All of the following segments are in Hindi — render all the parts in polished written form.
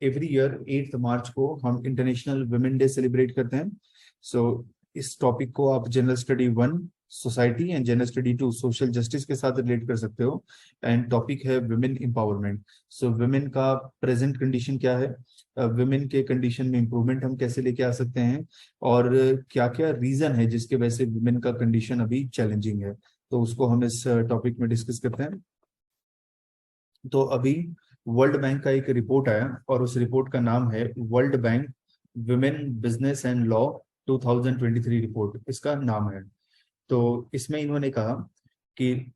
एवरी ईयर 8 मार्च को हम इंटरनेशनल वुमेन डे सेलिब्रेट करते हैं। सो इस टॉपिक को आप general study 1 society and general study 2 social justice के साथ रिलेट कर सकते हो। एंड टॉपिक है वुमेन एम्पावरमेंट। सो वुमेन का प्रेजेंट कंडीशन क्या है, वुमेन के कंडीशन में इंप्रूवमेंट हम कैसे लेके आ सकते हैं, और क्या क्या रीजन है जिसके वजह से वुमेन का कंडीशन अभी चैलेंजिंग है, तो उसको हम इस टॉपिक में डिस्कस करते हैं। तो अभी वर्ल्ड बैंक का एक रिपोर्ट आया और उस रिपोर्ट का नाम है world bank women business and law 2023 report, इसका नाम है। तो इसमें इन्होंने कहा कि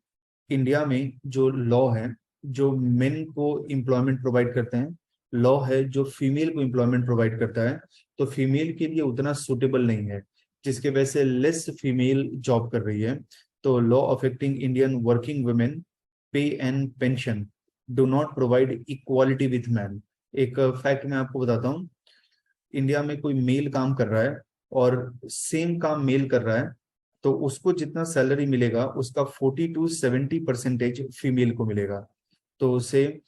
इंडिया में जो लॉ है जो मेन को एम्प्लॉयमेंट प्रोवाइड करते हैं, लॉ है जो फीमेल को एम्प्लॉयमेंट प्रोवाइड करता है, तो फीमेल के लिए उतना सुटेबल नहीं है, जिसके वजह से लेस फीमेल जॉब कर रही है। तो law affecting Indian working women पे and pension do not provide equality with man. एक फैक्ट मैं आपको बताता हूँ, इंडिया में कोई मेल काम कर रहा है और सेम काम मेल कर रहा है, तो उसको जितना सैलरी मिलेगा उसका 40 to 70% फीमेल को मिलेगा। तो उसे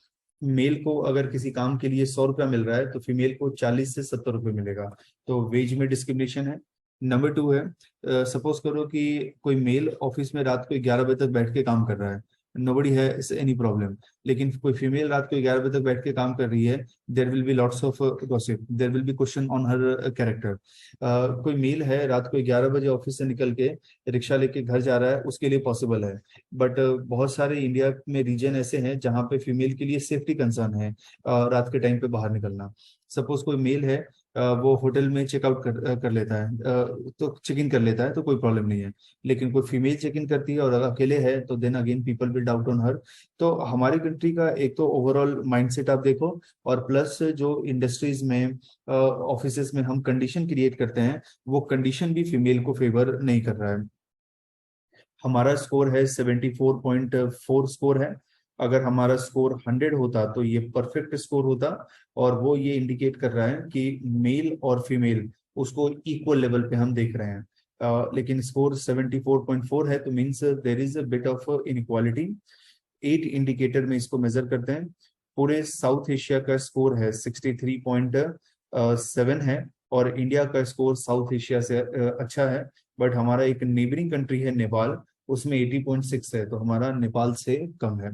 मेल को अगर किसी काम के लिए 100 रुपया मिल रहा है तो फीमेल को 40 से 70 रुपये मिलेगा। तो वेज में डिस्क्रिमिनेशन है। नंबर 2 है, सपोज करो कि कोई मेल ऑफिस में रात को 11 बजे तक बैठ के काम कर रहा है, नोबडी है एनी प्रॉब्लम। लेकिन कोई फीमेल रात को 11 बजे तक बैठ के काम कर रही है, there will be lots of gossip, there will be question on her character. कोई मेल है रात को 11 बजे ऑफिस से निकल के रिक्शा लेके घर जा रहा है, उसके लिए पॉसिबल है। बट बहुत सारे इंडिया में रीजन ऐसे हैं जहाँ पे फीमेल के लिए सेफ्टी कंसर्न है रात के टाइम पे बाहर निकलना। सपोज कोई मेल है, वो होटल में चेकआउट कर लेता है, तो चेक इन कर लेता है तो कोई प्रॉब्लम नहीं है। लेकिन कोई फीमेल चेक इन करती है और अगर अकेले है तो then again people will doubt on her. तो हमारी कंट्री का एक तो ओवरऑल माइंडसेट आप देखो, और प्लस जो इंडस्ट्रीज में ऑफिसेज में हम कंडीशन क्रिएट करते हैं, वो कंडीशन भी फीमेल को फेवर नहीं कर रहा है। हमारा स्कोर है 74.4 स्कोर है। अगर हमारा स्कोर 100 होता तो ये परफेक्ट स्कोर होता, और वो ये इंडिकेट कर रहा है कि मेल और फीमेल उसको इक्वल लेवल पे हम देख रहे हैं। लेकिन स्कोर 74.4 है, तो means there is a bit of inequality. 8 indicator में इसको मेजर करते हैं। पूरे साउथ एशिया का स्कोर है 63.7 है, और इंडिया का स्कोर साउथ एशिया से अच्छा है। बट हमारा एक नेबरिंग कंट्री है नेपाल, उसमें 80.6 है, तो हमारा नेपाल से कम है।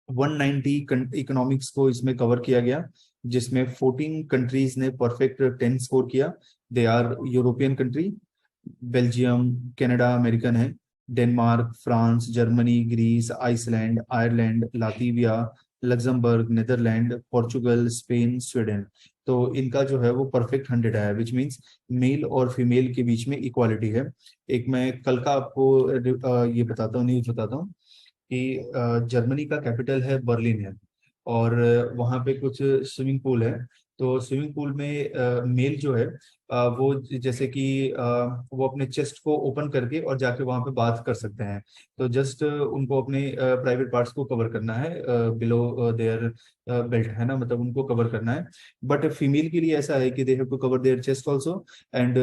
190 इकोनॉमिक्स को इसमें कवर किया गया, जिसमें 14 कंट्रीज ने परफेक्ट 10 स्कोर किया। They are European country, Belgium, Canada American है, Denmark, France, Germany, Greece, Iceland, Ireland, Latvia, Luxembourg, Netherland, Portugal, Spain, Sweden. तो इनका जो है वो परफेक्ट 100 आया, विच मीन्स मेल और फीमेल के बीच में इक्वालिटी है। एक मैं कल का आपको ये बताता हूँ, न्यूज बताता हूँ कि जर्मनी का कैपिटल है बर्लिन है, और वहाँ पे कुछ स्विमिंग पूल है। तो स्विमिंग पूल में मेल जो है वो जैसे कि वो अपने चेस्ट को ओपन करके और जाके वहाँ पे बात कर सकते हैं। तो जस्ट उनको अपने प्राइवेट पार्ट्स को कवर करना है, बिलो देयर बेल्ट है ना, मतलब उनको कवर करना है। बट फीमेल के लिए ऐसा है कि they have to cover their chest also, and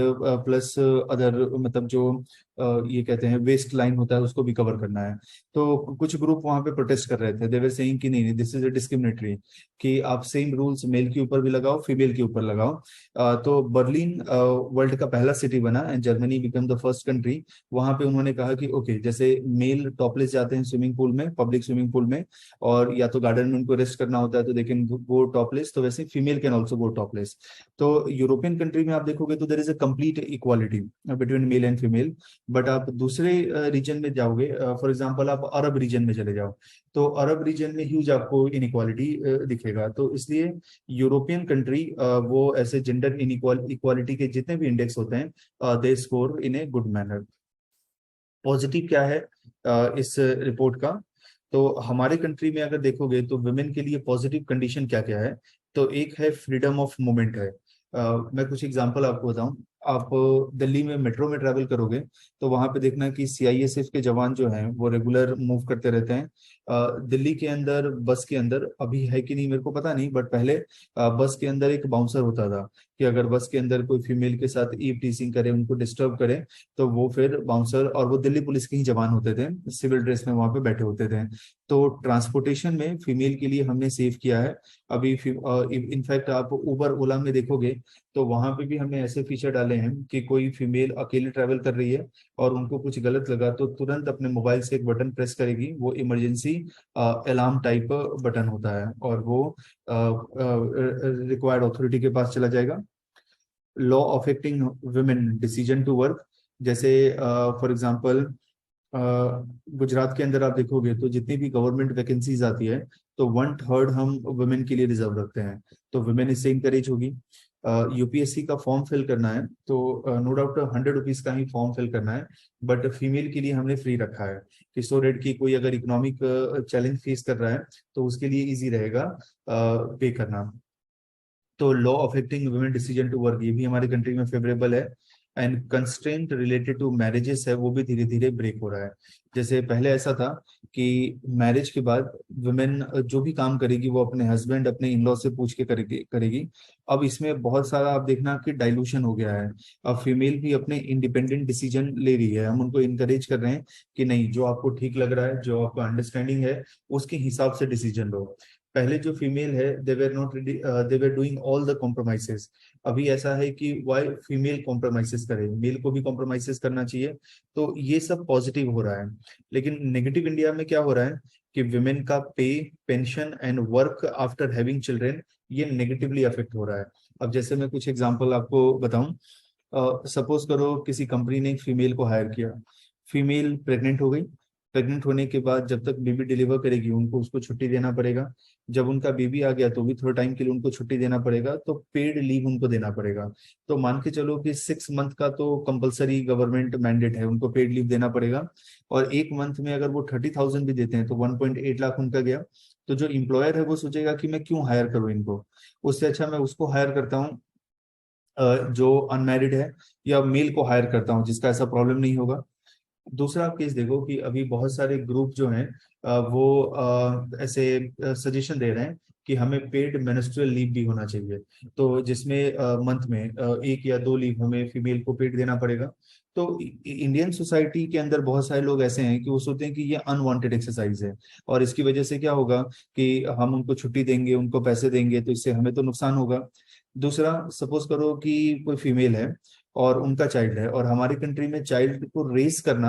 plus other, मतलब जो ये कहते हैं वेस्ट लाइन होता है उसको भी कवर करना है। तो कुछ ग्रुप वहां पे प्रोटेस्ट कर रहे थे, दे वर सेइंग कि नहीं, दिस इज अ डिस्क्रिमिनेटरी, कि आप सेम रूल्स मेल के ऊपर भी लगाओ फीमेल के ऊपर लगाओ। तो बर्लिन वर्ल्ड का पहला सिटी बना and Germany become the first country. वहां पे उन्होंने कहा कि ओके, जैसे मेल टॉपलेस जाते हैं स्विमिंग पूल में, पब्लिक स्विमिंग पूल में, और या तो गार्डन में उनको रेस्ट करना होता है तो दे कैन गो टॉपलेस, तो वैसे female can also go topless. तो यूरोपियन कंट्री में आप देखोगे तो there is a complete equality between male and female. But आप दूसरे रीजन में जाओगे, फॉर एग्जांपल आप अरब रीजन में चले जाओ, तो अरब रीजन में ह्यूज आपको इनइक्वालिटी दिखेगा। तो इसलिए यूरोपियन कंट्री वो ऐसे जेंडर इक्वालिटी के जितने भी इंडेक्स होते हैं, they score in a good manner. Positive क्या है इस रिपोर्ट का, तो हमारे कंट्री में अगर देखोगे तो वुमेन के लिए पॉजिटिव कंडीशन क्या क्या है। तो एक है फ्रीडम ऑफ मूवमेंट है। मैं कुछ एग्जांपल आपको बताऊं। आप दिल्ली में मेट्रो में ट्रैवल करोगे तो वहां पे देखना कि सीआईएसएफ के जवान जो हैं वो रेगुलर मूव करते रहते हैं। दिल्ली के अंदर बस के अंदर, अभी है कि नहीं मेरे को पता नहीं, बट पहले बस के अंदर एक बाउंसर होता था कि अगर बस के अंदर कोई फीमेल के साथ ईव टीजिंग करे, उनको डिस्टर्ब करे, तो वो फिर बाउंसर, और वो दिल्ली पुलिस के ही जवान होते थे, सिविल ड्रेस में वहां पे बैठे होते थे। तो ट्रांसपोर्टेशन में फीमेल के लिए हमने सेव किया है। अभी इनफैक्ट आप उबर ओला में देखोगे तो वहां पे भी हमने ऐसे फीचर डाले हैं कि कोई फीमेल अकेले ट्रैवल कर रही है और उनको कुछ गलत लगा तो तुरंत अपने मोबाइल से एक बटन प्रेस करेगी, वो इमरजेंसी अलार्म टाइप बटन होता है, और वो रिक्वायर्ड अथॉरिटी के पास चला जाएगा। Law affecting women decision to work, जैसे फॉर एग्जांपल गुजरात के अंदर आप देखोगे तो जितनी भी गवर्नमेंट वैकेंसीज आती है तो 1/3 हम वुमेन के लिए रिजर्व रखते हैं, तो वुमेन इससे इंकरेज होगी। यूपीएससी का फॉर्म फिल करना है तो नो डाउट 100 रुपीज का ही फॉर्म फिल करना है, बट फीमेल के लिए हमने फ्री रखा है कि सो रेट की कोई अगर इकोनॉमिक चैलेंज फेस कर रहा है तो उसके लिए इजी रहेगा पे करना। तो law affecting women decision to work, ये भी हमारे कंट्री में फेवरेबल है। And constraint related to marriages है, वो भी धीरे धीरे ब्रेक हो रहा है। जैसे पहले ऐसा था कि मैरिज के बाद वुमेन जो भी काम करेगी वो अपने हस्बैंड, अपने इन लॉ से पूछ के करेगी। अब इसमें बहुत सारा आप देखना कि डाइल्यूशन हो गया है। अब फीमेल भी अपने इंडिपेंडेंट डिसीजन ले रही है, हम उनको इनकरेज कर रहे हैं कि नहीं, जो आपको ठीक लग रहा है, जो आपका अंडरस्टैंडिंग है, उसके हिसाब से डिसीजन लो। पहले जो फीमेल है they were not ready, they were doing all the compromises. अभी ऐसा है कि वाई फीमेल कॉम्प्रोमाइजेस करे, मेल को भी कॉम्प्रोमाइजेस करना चाहिए। तो ये सब पॉजिटिव हो रहा है। लेकिन नेगेटिव इंडिया में क्या हो रहा है कि विमेन का पे, pension and work after having children, ये नेगेटिवली अफेक्ट हो रहा है। अब जैसे मैं कुछ एग्जांपल आपको बताऊं, सपोज करो किसी कंपनी ने एक फीमेल को हायर किया, फीमेल प्रेग्नेंट हो गई। प्रेग्नेंट होने के बाद जब तक बेबी डिलीवर करेगी उनको उसको छुट्टी देना पड़ेगा। जब उनका बेबी आ गया तो भी थोड़ा टाइम के लिए उनको छुट्टी देना पड़ेगा, तो पेड लीव उनको देना पड़ेगा। तो मान के चलो कि 6 मंथ का तो कंपलसरी गवर्नमेंट मैंडेट है, उनको पेड लीव देना पड़ेगा। और एक मंथ में अगर वो 30,000 भी देते हैं तो 1.8 लाख उनका गया। तो जो इम्प्लॉयर है वो सोचेगा कि मैं क्यों हायर करूं इनको, उससे अच्छा मैं उसको हायर करता हूँ जो अनमैरिड है, या मेल को हायर करता हूँ जिसका ऐसा प्रॉब्लम नहीं होगा। दूसरा आप केस देखो कि अभी बहुत सारे ग्रुप जो हैं वो ऐसे सजेशन दे रहे हैं कि हमें पेड मेंस्ट्रुअल लीव भी होना चाहिए, तो जिसमें मंथ में 1 या 2 लीव हमें फीमेल को पेड देना पड़ेगा। तो इंडियन सोसाइटी के अंदर बहुत सारे लोग ऐसे हैं कि वो सोचते हैं कि ये अनवांटेड एक्सरसाइज है, और इसकी वजह से क्या होगा कि हम उनको छुट्टी देंगे, उनको पैसे देंगे, तो इससे हमें तो नुकसान होगा। दूसरा, सपोज करो कि कोई फीमेल है और उनका चाइल्ड है, और हमारी कंट्री में चाइल्ड को रेस करना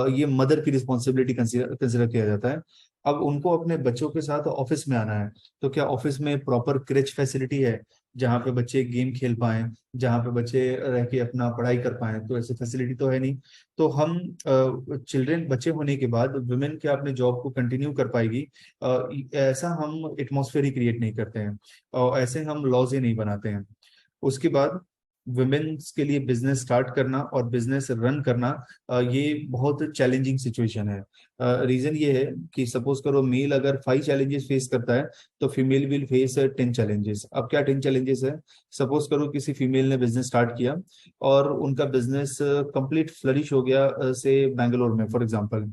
ये मदर की रिस्पॉन्सिबिलिटी कंसिडर किया जाता है। अब उनको अपने बच्चों के साथ ऑफिस में आना है, तो क्या ऑफिस में प्रॉपर क्रेच फैसिलिटी है जहाँ पे बच्चे गेम खेल पाएं, जहाँ पे बच्चे रह के अपना पढ़ाई कर पाएं? तो ऐसी फैसिलिटी तो है नहीं। तो हम चिल्ड्रन, बच्चे होने के बाद वुमेन क्या अपने जॉब को कंटिन्यू कर पाएगी? ऐसा हम एटमॉस्फेयर ही क्रिएट नहीं करते हैं, और ऐसे हम लॉज ही नहीं बनाते हैं। उसके बाद वुमेन्स के लिए बिजनेस स्टार्ट करना और बिजनेस रन करना, ये बहुत चैलेंजिंग सिचुएशन है। रीजन ये है कि सपोज करो मेल अगर 5 चैलेंजेस फेस करता है तो फीमेल विल फेस 10 चैलेंजेस। अब क्या 10 चैलेंजेस है? सपोज करो किसी फीमेल ने बिजनेस स्टार्ट किया और उनका बिजनेस कंप्लीट फ्लरिश हो गया, से बैंगलोर में फॉर एग्जांपल।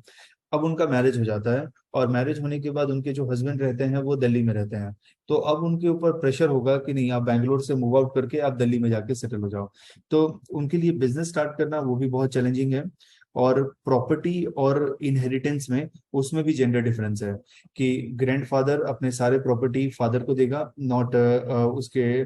अब उनका मैरिज हो जाता है, और मैरिज होने के बाद उनके जो हस्बैंड रहते हैं वो दिल्ली में रहते हैं। तो अब उनके ऊपर प्रेशर होगा कि नहीं, आप बैंगलोर से मूव आउट करके आप दिल्ली में जाके सेटल हो जाओ। तो उनके लिए बिजनेस स्टार्ट करना वो भी बहुत चैलेंजिंग है। और प्रॉपर्टी और इनहेरिटेंस में, उसमें भी जेंडर डिफरेंस है कि ग्रैंडफादर अपने सारे प्रॉपर्टी फादर को देगा, नॉट उसके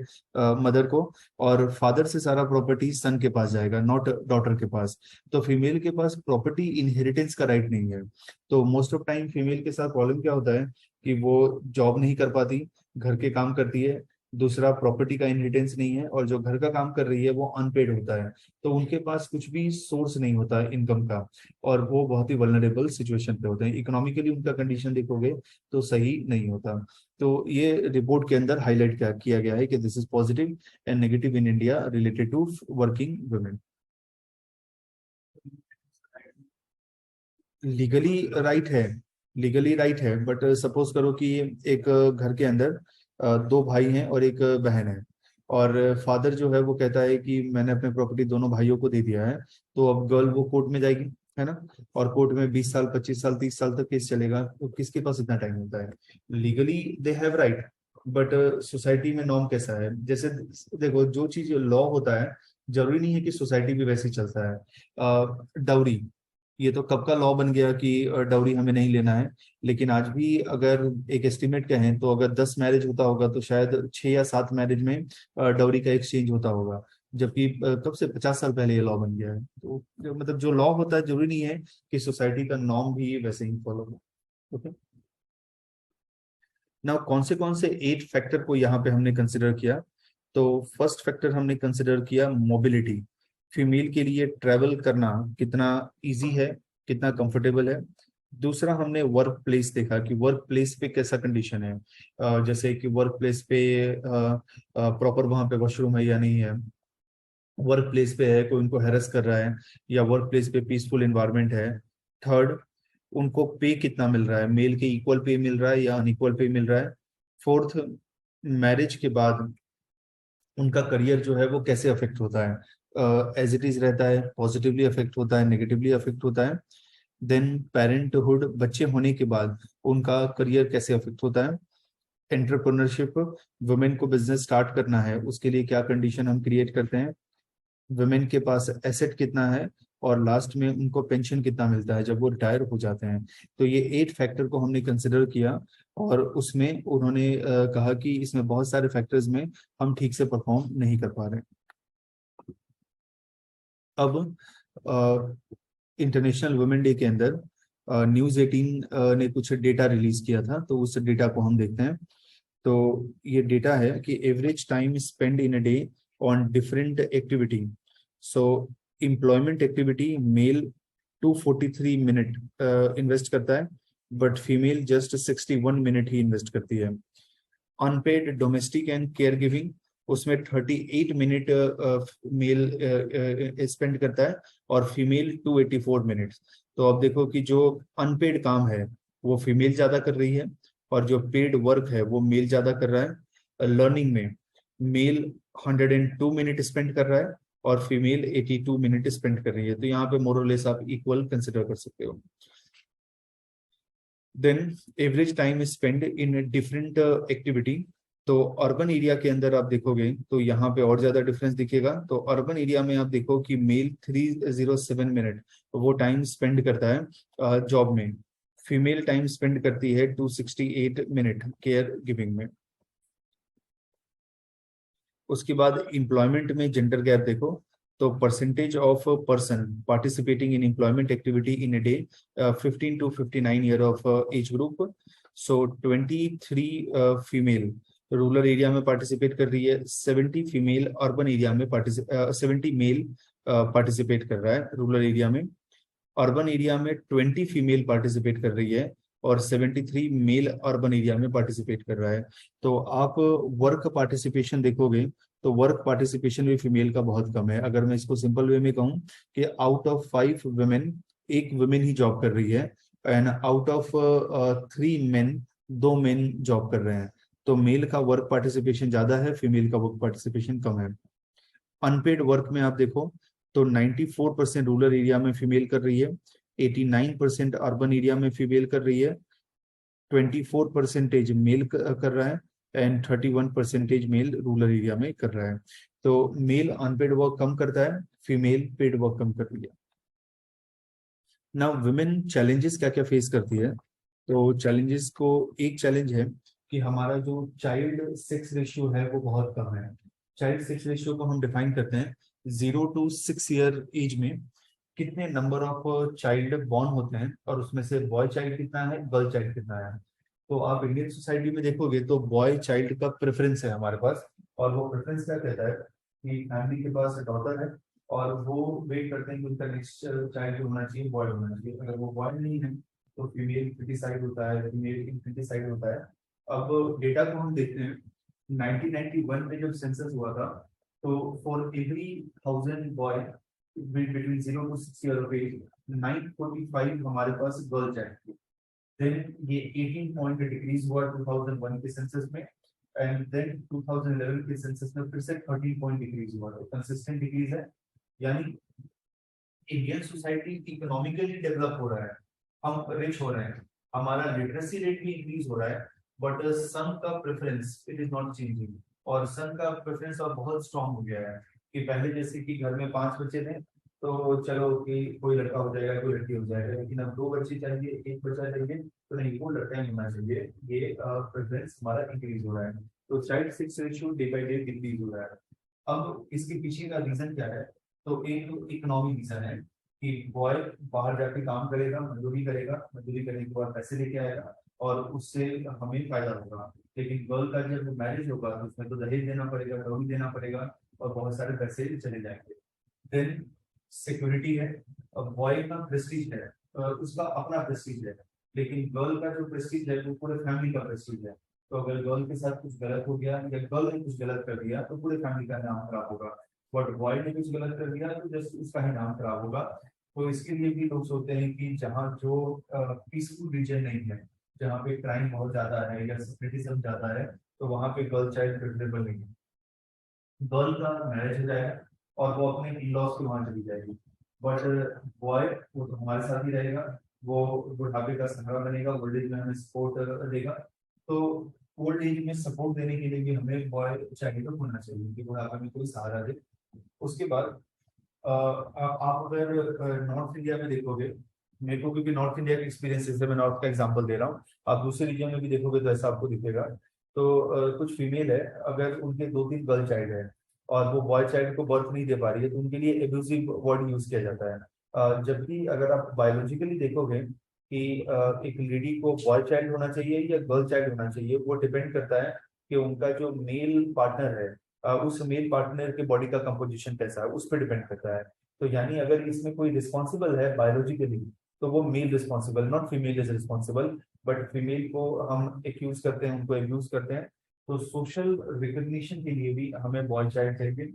मदर को। और फादर से सारा प्रॉपर्टी सन के पास जाएगा, नॉट डॉटर के पास। तो फीमेल के पास प्रॉपर्टी इनहेरिटेंस का राइट नहीं है। तो मोस्ट ऑफ टाइम फीमेल के साथ प्रॉब्लम क्या होता है कि वो जॉब नहीं कर पाती, घर के काम करती है। दूसरा, प्रॉपर्टी का इनहेरिटेंस नहीं है, और जो घर का काम कर रही है वो अनपेड होता है, तो उनके पास कुछ भी सोर्स नहीं होता है इनकम का, और वो बहुत ही वल्नरेबल सिचुएशन पे होते हैं। इकोनॉमिकली उनका कंडीशन देखोगे तो सही नहीं होता। तो ये रिपोर्ट के अंदर हाईलाइट किया गया है कि this is positive and negative in India related to working women. Legally right है, लीगली राइट है, बट सपोज करो कि एक घर के अंदर 2 भाई हैं और एक बहन है, और फादर जो है वो कहता है कि मैंने अपने प्रॉपर्टी दोनों भाइयों को दे दिया है। तो अब गर्ल वो कोर्ट में जाएगी, है ना? और कोर्ट में 20 साल, 25 साल, 30 साल तक केस चलेगा, तो किसके पास इतना टाइम होता है? Legally they have right, but society में नॉर्म कैसा है? जैसे देखो, जो चीज लॉ होता है जरूरी नहीं है कि सोसाइटी भी वैसे ही चलता है। डाउरी, ये तो कब का लॉ बन गया कि डाउरी हमें नहीं लेना है, लेकिन आज भी अगर एक एस्टिमेट कहें तो अगर 10 मैरिज होता होगा तो शायद 6 या 7 मैरिज में डाउरी का एक्सचेंज होता होगा। जबकि कब से 50 साल पहले ये लॉ बन गया है। तो मतलब जो लॉ होता है जरूरी नहीं है कि सोसाइटी का नॉर्म भी वैसे ही फॉलो हो। ओके। ना कौन से 8 फैक्टर को यहाँ पे हमने कंसिडर किया? तो फर्स्ट फैक्टर हमने कंसिडर किया मोबिलिटी। फीमेल के लिए ट्रैवल करना कितना इजी है, कितना कंफर्टेबल है। दूसरा हमने वर्क प्लेस देखा कि वर्क प्लेस पे कैसा कंडीशन है। जैसे कि वर्क प्लेस पे प्रॉपर वहां पे वॉशरूम है या नहीं है, वर्क प्लेस पे है कोई उनको हैरेस कर रहा है, या वर्क प्लेस पे पीसफुल एनवायरनमेंट है। थर्ड, उनको पे कितना मिल रहा है, मेल के इक्वल पे मिल रहा है या अनइक्वल पे मिल रहा है। फोर्थ, मैरिज के बाद उनका करियर जो है वो कैसे अफेक्ट होता है, एज इट इज रहता है, पॉजिटिवली अफेक्ट होता है, नेगेटिवली अफेक्ट होता है। देन पेरेंटहुड, बच्चे होने के बाद उनका करियर कैसे अफेक्ट होता है। एंटरप्रेन्योरशिप, वुमेन को बिजनेस स्टार्ट करना है उसके लिए क्या कंडीशन हम क्रिएट करते हैं। वुमेन के पास एसेट कितना है, और लास्ट में उनको पेंशन कितना मिलता है जब वो रिटायर हो जाते हैं। तो ये 8 फैक्टर को हमने कंसिडर किया, और उसमें उन्होंने कहा कि इसमें बहुत सारे फैक्टर्स में हम ठीक से परफॉर्म नहीं कर पा रहे। अब इंटरनेशनल वुमेन डे के अंदर न्यूज 18 ने कुछ डेटा रिलीज किया था, तो उस डेटा को हम देखते हैं। तो ये डेटा है कि average time spend in a day on different activity. So employment activity, male 243 minute invest करता है, बट फीमेल जस्ट 61 मिनट ही इन्वेस्ट करती है। Unpaid domestic and care giving, उसमें 38 मिनट मेल स्पेंड करता है, और फीमेल 284 मिनट्स। तो अब देखो कि जो अनपेड काम है वो फीमेल ज्यादा कर रही है, और जो पेड वर्क है वो मेल ज्यादा कर रहा है। लर्निंग में मेल 102 मिनट स्पेंड कर रहा है, और फीमेल 82 मिनट स्पेंड कर रही है। तो यहाँ पे मोरलेस आप इक्वल कंसिडर कर सकते हो। Then average time spend in different activity. तो अर्बन एरिया के अंदर आप देखोगे तो यहाँ पे और ज्यादा डिफरेंस दिखेगा। तो अर्बन एरिया में आप देखो कि मेल 307 मिनट वो टाइम स्पेंड करता है जॉब में। फीमेल टाइम स्पेंड करती है 268 मिनट केयर गिविंग में। उसके बाद एम्प्लॉयमेंट में जेंडर गैप देखो, तो percentage of person participating in employment activity in a day, 15 to 59 year of age group. So 23 female rural area में पार्टिसिपेट कर रही है, 70 फीमेल अर्बन एरिया में 70 मेल पार्टिसिपेट कर रहा है रूरल एरिया में। अर्बन एरिया में 20 फीमेल पार्टिसिपेट कर रही है, और 73 मेल अर्बन एरिया में पार्टिसिपेट कर रहा है। तो आप वर्क पार्टिसिपेशन देखोगे तो वर्क पार्टिसिपेशन भी फीमेल का बहुत कम है। अगर मैं इसको सिंपल वे में कहूँ कि आउट ऑफ 5 वुमेन, एक वुमेन ही जॉब कर रही है, and out of 3 main, 2 main job कर रहे हैं। तो मेल का वर्क पार्टिसिपेशन ज्यादा है, फीमेल का वर्क पार्टिसिपेशन कम है। अनपेड वर्क में आप देखो तो 94% रूरल एरिया में फीमेल कर रही है, 89% अर्बन एरिया में फीमेल कर रही है, 24% मेल कर रहा है, एंड 31% मेल रूरल एरिया में कर रहा है। तो मेल अनपेड वर्क कम करता है, फीमेल पेड वर्क कम कर रही है। ना वुमेन चैलेंजेस क्या क्या फेस करती है? तो चैलेंजेस को, एक चैलेंज है कि हमारा जो चाइल्ड सेक्स रेशियो है वो बहुत कम है। चाइल्ड सेक्स रेशियो को हम डिफाइन करते हैं 0 to 6 ईयर एज में कितने नंबर ऑफ चाइल्ड बॉर्न होते हैं, और उसमें से बॉय चाइल्ड कितना है, गर्ल चाइल्ड कितना है। तो आप इंडियन सोसाइटी में देखोगे तो बॉय चाइल्ड का प्रेफरेंस है हमारे पास, और वो प्रेफरेंस क्या कहता है कि फैमिली के पास डॉटर है, और वो वेट करते हैं कि उनका नेक्स्ट चाइल्ड होना चाहिए, बॉय होना चाहिए। अगर वो बॉय नहीं है तो फीमेल क्रिटिसाइड होता है, फीमेल क्रिटिसाइड होता है। अब डेटा को हम देखते हैं, 1991 में जब सेंसस हुआ था तो for every 1000 boy between 0 to 6 year of age, 945 हमारे पास गर्ल चाइल्ड थी। देन ये 18 पॉइंट डिक्रीज हुआ 2001 के सेंसस में, एंड देन 2011 के सेंसस में फिर से 13 पॉइंट डिक्रीज हुआ। तो कंसिस्टेंट डिक्रीज है, यानी इंडियन सोसाइटी इकोनॉमिकली डेवलप हो रहा है, हम रिच हो रहे हैं, हमारा लिटरेसी रेट भी इंक्रीज हो रहा है, बट सन का preference it is not changing. और सन का प्रेफरेंस अब बहुत स्ट्रांग हो गया है कि पहले जैसे कि घर में 5 बच्चे थे तो चलो कि कोई लड़का हो जाएगा कोई लड़की हो जाएगा, लेकिन अब 2 बच्चे चाहिए, एक बच्चा चाहिए, तो नहीं, वो लड़का ही होना चाहिए। ये प्रेफरेंस हमारा इंक्रीज हो रहा है। तो child sex ratio day by day increase हो रहा है। अब इसके पीछे का रीजन क्या है? तो एक इकोनॉमिक रीजन है कि बॉय बाहर जाके काम करेगा, मजदूरी करेगा, मजदूरी करने के बाद पैसे लेके आएगा और उससे हमें फायदा होगा। लेकिन गर्ल का जब मैरिज होगा तो उसमें तो दहेज देना पड़ेगा, डॉरी देना पड़ेगा और बहुत सारे पैसे चले जाएंगे। देन सिक्योरिटी है। और बॉय का प्रेस्टीज है, उसका अपना प्रेस्टीज है। लेकिन गर्ल का जो प्रेस्टीज है वो पूरे फैमिली का प्रेस्टीज है। तो अगर गर्ल के साथ कुछ गलत हो गया या गर्ल ने कुछ गलत कर दिया तो पूरे फैमिली का नाम खराब होगा। बट बॉय ने कुछ गलत कर दिया तो जस्ट उसका ही नाम खराब होगा। तो इसके लिए भी लोग सोचते हैं कि जहाँ जो पीसफुल रीजन नहीं है, जहाँ पे क्राइम बहुत ज्यादा है या सेपरेटिज्म ज्यादा है, तो वहाँ पे गर्ल चाइल्ड प्रेफरेबल नहीं है। गर्ल का मैरिज हो जाएगा और वो अपने इन लॉज के वहां चली जाएगी। बट बॉय वो तो हमारे साथ ही रहेगा। वो बुढ़ापे का सहारा बनेगा, ओल्ड एज में हमें सपोर्ट देगा। तो ओल्ड एज में सपोर्ट देने के लिए भी हमें बॉय चाहिए तो होना चाहिए कि बुढ़ापे में कोई सहारा दे। उसके बाद आप अगर नॉर्थ इंडिया में देखोगे, मेरे को क्योंकि नॉर्थ इंडिया का एक्सपीरियंस है इसलिए मैं नॉर्थ का एग्जांपल दे रहा हूँ। आप दूसरे रीजन में भी देखोगे तो ऐसा आपको दिखेगा। तो कुछ फीमेल है, अगर उनके 2-3 गर्ल चाइल्ड है और वो बॉय चाइल्ड को बर्थ नहीं दे पा रही है तो उनके लिए एब्यूजिव वर्ड यूज किया जाता है। जबकि अगर आप बायोलॉजिकली देखोगे कि एक लेडी को बॉय चाइल्ड होना चाहिए या गर्ल चाइल्ड होना चाहिए, वो डिपेंड करता है कि उनका जो मेल पार्टनर है, उस मेल पार्टनर के बॉडी का कंपोजिशन कैसा है उस पर डिपेंड करता है। तो यानी अगर इसमें कोई रिस्पॉन्सिबल है बायोलॉजिकली तो वो male responsible, not female is responsible. But female को हम एक्यूज करते हैं, उनको एब्यूज करते हैं। तो सोशल रिकग्निशन के लिए भी हमें बॉय चाइल्ड चाहिए।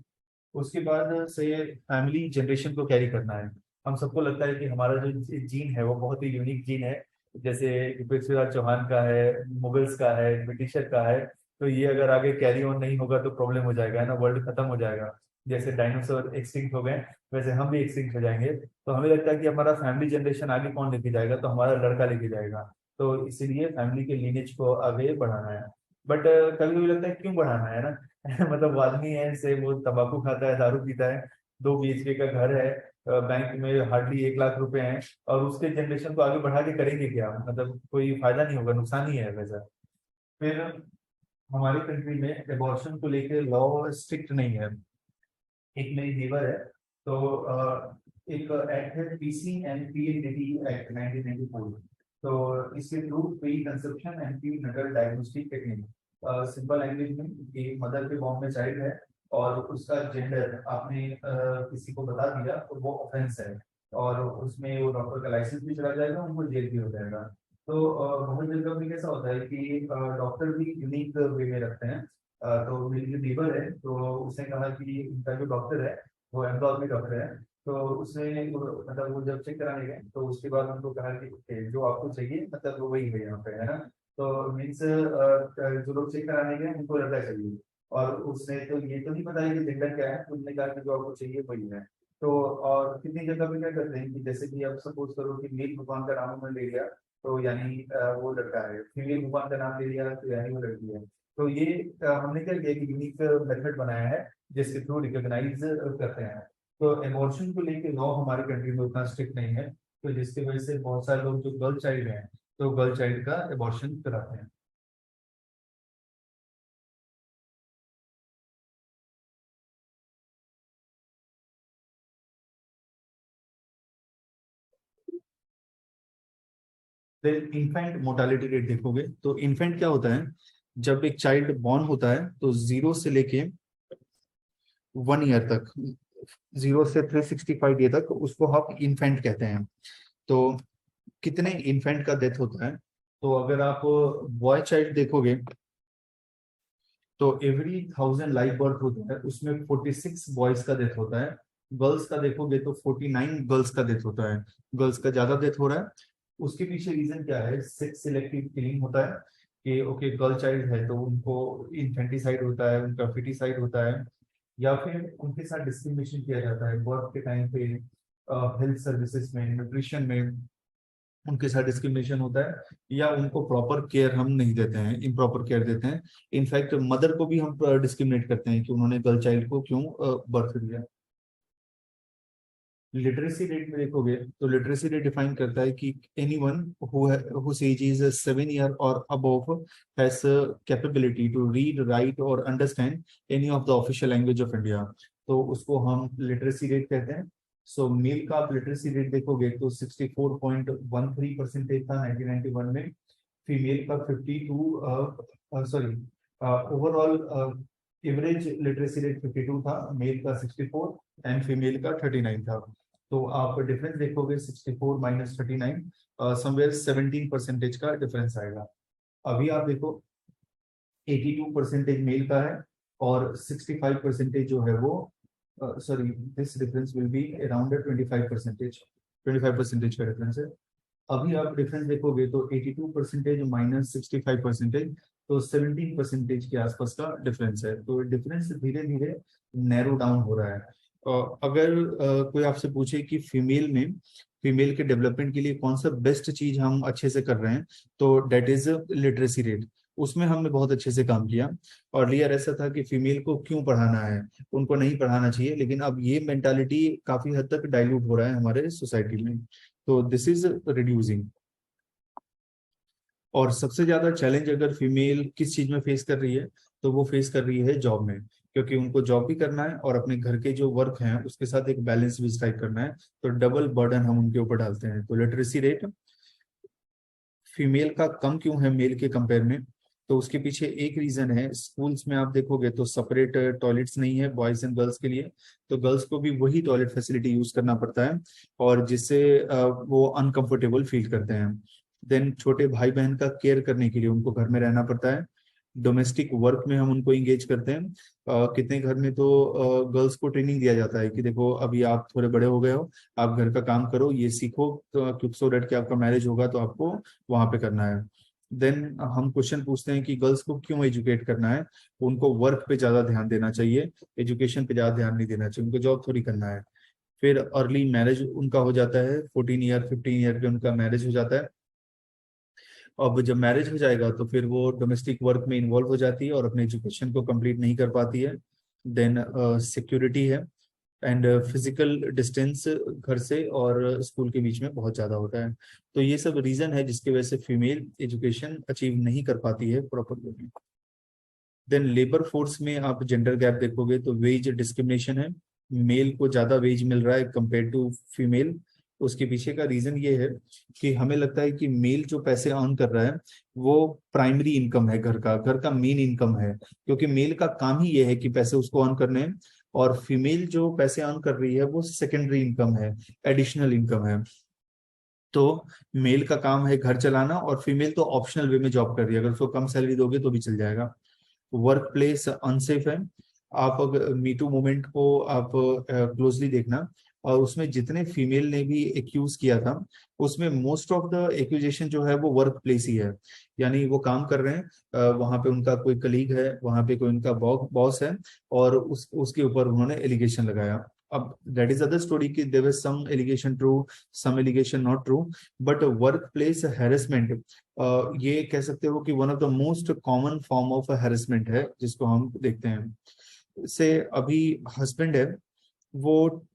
उसके बाद से फैमिली जनरेशन को कैरी करना है। हम सबको लगता है कि हमारा जो जीन है वो बहुत ही यूनिक जीन है। जैसे कि पृथ्वीराज चौहान का है, मुगल्स का है, ब्रिटिशर का है। तो ये अगर आगे कैरी ऑन नहीं होगा तो प्रॉब्लम हो जाएगा, है ना, वर्ल्ड खत्म हो जाएगा। जैसे डायनासोर एक्सटिंक्ट हो गए वैसे हम भी एक्सटिंक्ट हो जाएंगे। तो हमें लगता है कि हमारा फैमिली जनरेशन आगे कौन लेके जाएगा, तो हमारा लड़का लेके जाएगा। तो इसीलिए फैमिली के लीनेज को आगे बढ़ाना है। बट कभी कभी लगता है क्यों बढ़ाना है ना। मतलब वो आदमी है से वो तंबाकू खाता है, दारू पीता है, 2 BHK का घर है, बैंक में हार्डली 1 लाख रुपए हैं, और उसके जनरेशन को आगे बढ़ा के करेंगे क्या? मतलब कोई फायदा नहीं होगा, नुकसान ही है वैसा। फिर हमारी कंट्री में एबॉर्शन को लेकर लॉ स्ट्रिक्ट नहीं है। एक मेरी नेबर है, तो एक एक्ट है पीसी एंड पीएनडीटी एक्ट 1994। तो इसके through pre conception and pre Nuttall diagnostic technique, simple language में कि मदर के बॉम्ब में चाइल्ड है और उसका जेंडर आपने किसी को बता दिया तो वो ऑफेंस है, और उसमें वो डॉक्टर का लाइसेंस भी चला जाएगा, उनको जेल भी हो जाएगा। तो बहुत जगह में कैसा होता है कि डॉक्टर भी यूनिक वे में रखते हैं। तो मेरी जो नेबर है तो उसने कहा कि उनका जो डॉक्टर है वो अहमदाबाद में डॉक्टर है। तो उसने मतलब वो जब चेक कराने गए तो उसके बाद उनको कहा कि "Okay, जो आपको चाहिए मतलब वो वही है यहाँ पे, है ना"। तो मीन्स जो लोग चेक कराने गए उनको लड़का चाहिए, और उसने तो ये तो नहीं बताया कि जेंडर क्या है, तो उन्होंने कहा कि जो आपको चाहिए वही है। तो और कितनी जगह पे क्या करते हैं कि जैसे कि आप सपोज करो कि मेल भगवान का नाम उन्होंने ले लिया तो यानी वो लड़का है, फीमेल भगवान का नाम ले लिया तो यानी वो लड़की है। तो ये हमने क्या किया कि यूनिक मेथड बनाया है जिसके थ्रू रिकॉग्नाइज करते हैं। तो एबॉर्शन को लेके लॉ हमारी कंट्री में उतना स्ट्रिक्ट नहीं है, तो जिसकी वजह से बहुत सारे लोग जो गर्ल चाइल्ड हैं तो गर्ल चाइल्ड का एबॉर्शन कराते हैं। फिर इन्फेंट मोर्टालिटी रेट देखोगे तो इन्फेंट क्या होता है, जब एक चाइल्ड बॉर्न होता है तो 0 से लेके 1 ईयर तक, 0 से 365 डे तक उसको हम इन्फेंट कहते हैं। तो कितने इन्फेंट का डेथ होता है, तो अगर आप बॉय चाइल्ड देखोगे तो एवरी 1000 लाइव बर्थ होता है उसमें 46 बॉयज का डेथ होता है। गर्ल्स का देखोगे तो 49 गर्ल्स का डेथ होता है। गर्ल्स का ज्यादा डेथ हो रहा है। उसके पीछे रीजन क्या है? सेक्स सिलेक्टिव किलिंग होता है कि ओके गर्ल चाइल्ड है तो उनको इन्फेंटिसाइड होता है, उनका फिटिसाइड होता है, या फिर उनके साथ डिस्क्रिमिनेशन किया जाता है बर्थ के टाइम पे, हेल्थ सर्विसेज में, न्यूट्रिशन में। उनके साथ डिस्क्रिमिनेशन होता है, या उनको प्रॉपर केयर हम नहीं देते हैं, इम्प्रॉपर केयर देते हैं। इनफैक्ट मदर को भी हम डिस्क्रिमिनेट करते हैं कि उन्होंने गर्ल चाइल्ड को क्यों बर्थ दिया। लिटरेसी रेट में देखोगे तो लिटरेसी रेट डिफाइन करता है कि anyone whose age is 7 year or above has capability to read, write और understand any of the official language of India, तो उसको हम लिटरेसी रेट कहते हैं। सो मेल का आप लिटरेसी रेट देखोगे तो 64.13% था 1991 में। फीमेल का 52, sorry, overall average literacy rate 52 था, मेल का 64 एंड फीमेल का 39 था। तो आप डिफरेंस देखोगे 64 माइनस 39, समवेयर 17% का डिफरेंस आएगा। अभी आप देखो 82% मेल का है और 65% जो है वो, sorry, this difference will be around 25% का डिफरेंस है। अभी आप डिफरेंस देखोगे तो 82% माइनस 65%, तो 17% के आसपास का डिफरेंस है। तो डिफरेंस धीरे धीरे नैरो डाउन हो रहा है। अगर कोई आपसे पूछे कि फीमेल के डेवलपमेंट के लिए कौन सा बेस्ट चीज हम अच्छे से कर रहे हैं, तो डेट इज लिटरेसी रेट। उसमें हमने बहुत अच्छे से काम किया। और लियर ऐसा था कि फीमेल को क्यों पढ़ाना है, उनको नहीं पढ़ाना चाहिए, लेकिन अब ये मेंटालिटी काफी हद तक डाइल्यूट हो रहा है हमारे सोसाइटी में। तो दिस इज रिड्यूसिंग। और सबसे ज्यादा चैलेंज अगर फीमेल किस चीज में फेस कर रही है, तो वो फेस कर रही है जॉब में, क्योंकि उनको जॉब भी करना है और अपने घर के जो वर्क हैं उसके साथ एक बैलेंस भी स्ट्राइक करना है। तो डबल बर्डन हम उनके ऊपर डालते हैं। तो लिटरेसी रेट फीमेल का कम क्यों है मेल के कंपेयर में, तो उसके पीछे एक रीजन है, स्कूल्स में आप देखोगे तो सेपरेट टॉयलेट्स नहीं है बॉयज एंड गर्ल्स के लिए, तो गर्ल्स को भी वही टॉयलेट फैसिलिटी यूज करना पड़ता है, और जिससे वो अनकंफर्टेबल फील करते हैं। देन छोटे भाई बहन का केयर करने के लिए उनको घर में रहना पड़ता है। डोमेस्टिक वर्क में हम उनको इंगेज करते हैं। कितने घर में तो गर्ल्स को ट्रेनिंग दिया जाता है कि देखो अभी आप थोड़े बड़े हो गए हो, आप घर का काम करो, ये सीखो, तो सो डेट कि आपका मैरिज होगा तो आपको वहां पे करना है। देन हम क्वेश्चन पूछते हैं कि गर्ल्स को क्यों एजुकेट करना है, उनको वर्क पे ज्यादा ध्यान देना चाहिए, एजुकेशन पे ज्यादा ध्यान नहीं देना चाहिए, उनको जॉब थोड़ी करना है। फिर अर्ली मैरिज उनका हो जाता है, 14 ईयर 15 ईयर पे उनका मैरिज हो जाता है। अब जब मैरिज हो जाएगा तो फिर वो डोमेस्टिक वर्क में इन्वॉल्व हो जाती है और अपने एजुकेशन को कंप्लीट नहीं कर पाती है। देन सिक्योरिटी है, एंड फिजिकल डिस्टेंस घर से और स्कूल के बीच में बहुत ज्यादा होता है। तो ये सब रीजन है जिसकी वजह से फीमेल एजुकेशन अचीव नहीं कर पाती है प्रॉपर वे में। देन लेबर फोर्स में आप जेंडर गैप देखोगे तो वेज डिस्क्रिमिनेशन है, मेल को ज्यादा वेज मिल रहा है कंपेयर टू फीमेल। उसके पीछे का रीजन ये है कि हमें लगता है कि मेल जो पैसे अर्न कर रहा है वो प्राइमरी इनकम है, घर का मेन इनकम है, क्योंकि मेल का काम ही ये है कि पैसे उसको अर्न करने हैं। और फीमेल जो पैसे अर्न कर रही है वो सेकेंडरी इनकम है, एडिशनल इनकम है। तो मेल का काम है घर चलाना, और फीमेल तो ऑप्शनल वे में जॉब कर रही है, अगर उसको कम सैलरी दोगे तो भी चल जाएगा। वर्क प्लेस अनसेफ है। आप अगर मीटू मूवमेंट को आप क्लोजली देखना, और उसमें जितने फीमेल ने भी एक्यूज किया था, उसमें मोस्ट ऑफ द एक्यूजेशन जो है वो वर्क प्लेस ही है। यानी वो काम कर रहे हैं, वहां पे उनका कोई कलीग है, वहां पे कोई उनका बॉस है, और उसके ऊपर उन्होंने एलिगेशन लगाया। अब दैट इज अदर स्टोरी कि there was some allegation true, some allegation not true, but work place harassment, ये कह सकते हो कि one of the most common form of harassment है जिसको हम देखते हैं। से अभी हस्बैंड है, वो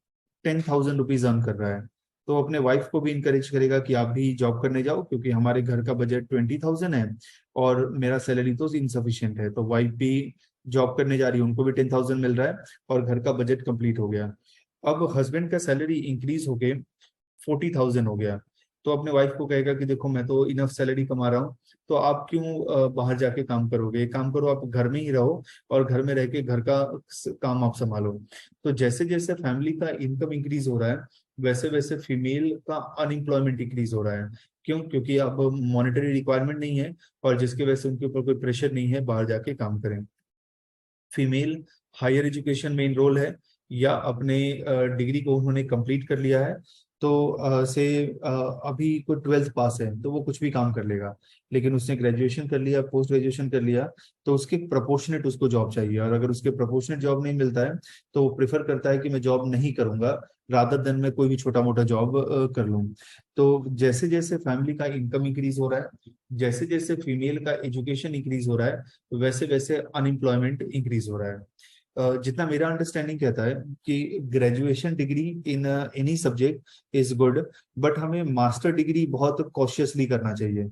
10,000 रुपीज अर्न कर रहा है, तो अपने वाइफ को भी इंकरेज करेगा कि आप भी जॉब करने जाओ, क्योंकि हमारे घर का बजट 20,000 है और मेरा सैलरी तो इनसफिशियंट है। तो वाइफ भी जॉब करने जा रही है, उनको भी 10,000 मिल रहा है और घर का बजट कंप्लीट हो गया। अब हस्बैंड का सैलरी इंक्रीज होके 40,000 हो गया, तो अपने वाइफ को कहेगा कि देखो मैं तो इनफ सैलरी कमा रहा हूँ, तो आप क्यों बाहर जाके काम करोगे, एक काम करो आप घर में ही रहो और घर में रह के घर का काम आप संभालो। तो जैसे जैसे फैमिली का इनकम इंक्रीज हो रहा है, वैसे वैसे फीमेल का अनएम्प्लॉयमेंट इंक्रीज हो रहा है। क्यों? क्योंकि अब मॉनेटरी रिक्वायरमेंट नहीं है, और जिसकी वजह से उनके ऊपर कोई प्रेशर नहीं है बाहर जाके काम करें। फीमेल हायर एजुकेशन में इनरोल है, या अपने डिग्री को उन्होंने कंप्लीट कर लिया है, तो से अभी कोई 12th पास है तो वो कुछ भी काम कर लेगा, लेकिन उसने ग्रेजुएशन कर लिया, पोस्ट ग्रेजुएशन कर लिया, तो उसके प्रपोर्शनेट उसको जॉब चाहिए, और अगर उसके प्रपोर्शनेट जॉब नहीं मिलता है तो वो प्रेफर करता है कि मैं जॉब नहीं करूंगा, रादर देन मैं कोई भी छोटा मोटा जॉब कर लूं। तो जैसे जैसे फैमिली का इनकम इंक्रीज हो रहा है, जैसे जैसे फीमेल का एजुकेशन इंक्रीज हो रहा है, वैसे वैसे अनएम्प्लॉयमेंट इंक्रीज हो रहा है। जितना मेरा अंडरस्टैंडिंग कहता है कि graduation degree in any subject is good, but हमें मास्टर डिग्री बहुत कॉशियसली करना चाहिए।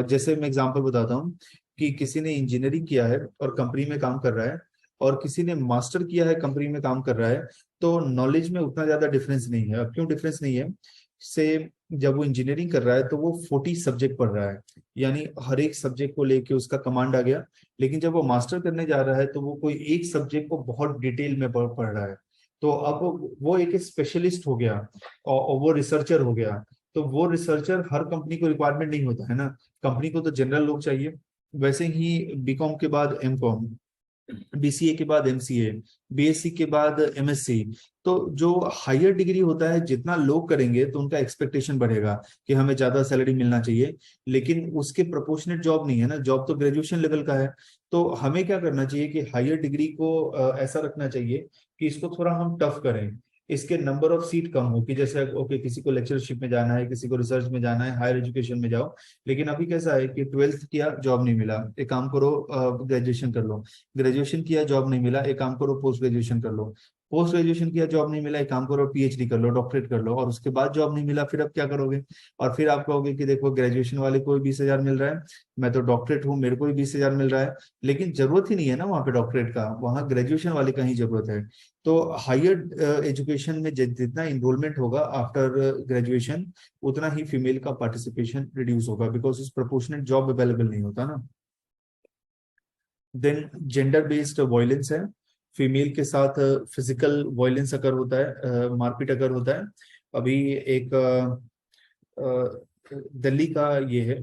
जैसे मैं एग्जांपल बताता हूँ कि किसी ने इंजीनियरिंग किया है और कंपनी में काम कर रहा है, और किसी ने मास्टर किया है कंपनी में काम कर रहा है, तो नॉलेज में उतना ज्यादा डिफरेंस नहीं है। अब क्यों डिफरेंस नहीं है? से जब वो इंजीनियरिंग कर रहा है तो वो 40 सब्जेक्ट पढ़ रहा है, यानी हर एक सब्जेक्ट को लेके उसका कमांड आ गया। लेकिन जब वो मास्टर करने जा रहा है तो वो कोई एक सब्जेक्ट को बहुत डिटेल में पढ़ रहा है। तो अब वो एक स्पेशलिस्ट हो गया, और वो रिसर्चर हो गया। तो वो रिसर्चर हर कंपनी को रिक्वायरमेंट नहीं होता है ना, कंपनी को तो जनरल लोग चाहिए। वैसे ही बीकॉम के बाद एमकॉम, बीसीए के बाद एमसीए, बीएससी के बाद एमएससी। तो जो हायर डिग्री होता है जितना लोग करेंगे तो उनका एक्सपेक्टेशन बढ़ेगा कि हमें ज्यादा सैलरी मिलना चाहिए, लेकिन उसके प्रोपोर्शनेट जॉब नहीं है ना, जॉब तो ग्रेजुएशन लेवल का है। तो हमें क्या करना चाहिए कि हायर डिग्री को ऐसा रखना चाहिए कि इसको थोड़ा हम टफ करें, इसके नंबर ऑफ सीट कम हो, कि जैसे ओके किसी को लेक्चरशिप में जाना है, किसी को रिसर्च में जाना है, हायर एजुकेशन में जाओ। लेकिन अभी कैसा है कि ट्वेल्थ किया जॉब नहीं मिला, एक काम करो ग्रेजुएशन कर लो, ग्रेजुएशन किया जॉब नहीं मिला, एक काम करो पोस्ट ग्रेजुएशन कर लो, पोस्ट ग्रेजुएशन किया जॉब नहीं मिला, एक काम करो पीएचडी कर लो, डॉक्टरेट कर लो, और उसके बाद जॉब नहीं मिला, फिर अब क्या करोगे? और फिर आप कहोगे कि देखो ग्रेजुएशन वाले को भी 20,000 मिल रहा है, मैं तो डॉक्टरेट हूँ मेरे को भी 20,000 मिल रहा है। लेकिन जरूरत ही नहीं है ना वहाँ पे डॉक्टरेट का, वहाँ ग्रेजुएशन वाले का ही जरूरत है। तो हायर एजुकेशन में जितना इनरोलमेंट होगा आफ्टर ग्रेजुएशन, उतना ही फीमेल का पार्टिसिपेशन रिड्यूस होगा, बिकॉज इस प्रोपोर्शनेट जॉब अवेलेबल नहीं होता ना। देन जेंडर बेस्ड वायलेंस है, फीमेल के साथ फिजिकल वायलेंस अगर होता है, मारपीट अगर होता है। अभी एक दिल्ली का ये है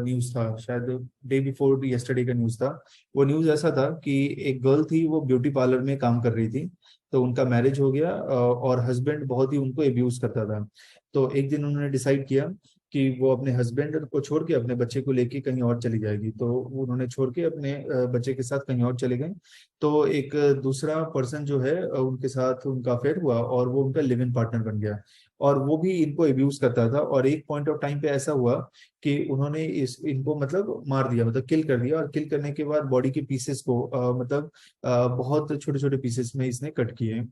न्यूज था, शायद डे बिफोर यस्टरडे का न्यूज था। वो न्यूज ऐसा था कि एक गर्ल थी, वो ब्यूटी पार्लर में काम कर रही थी। तो उनका मैरिज हो गया, और हस्बैंड बहुत ही उनको एब्यूज करता था। तो एक दिन उन्होंने डिसाइड किया कि वो अपने हस्बैंड को छोड़ के अपने बच्चे को लेके कहीं और चली जाएगी। तो उन्होंने छोड़ के अपने बच्चे के साथ कहीं और चले गए। तो एक दूसरा पर्सन जो है उनके साथ उनका अफेयर हुआ, और वो उनका लिव इन पार्टनर बन गया, और वो भी इनको एब्यूज करता था। और एक पॉइंट ऑफ टाइम पे ऐसा हुआ कि उन्होंने इनको मतलब मार दिया, मतलब किल कर दिया, और किल करने के बाद बॉडी के पीसेस को मतलब बहुत छोटे छोटे पीसेस में इसने कट किए।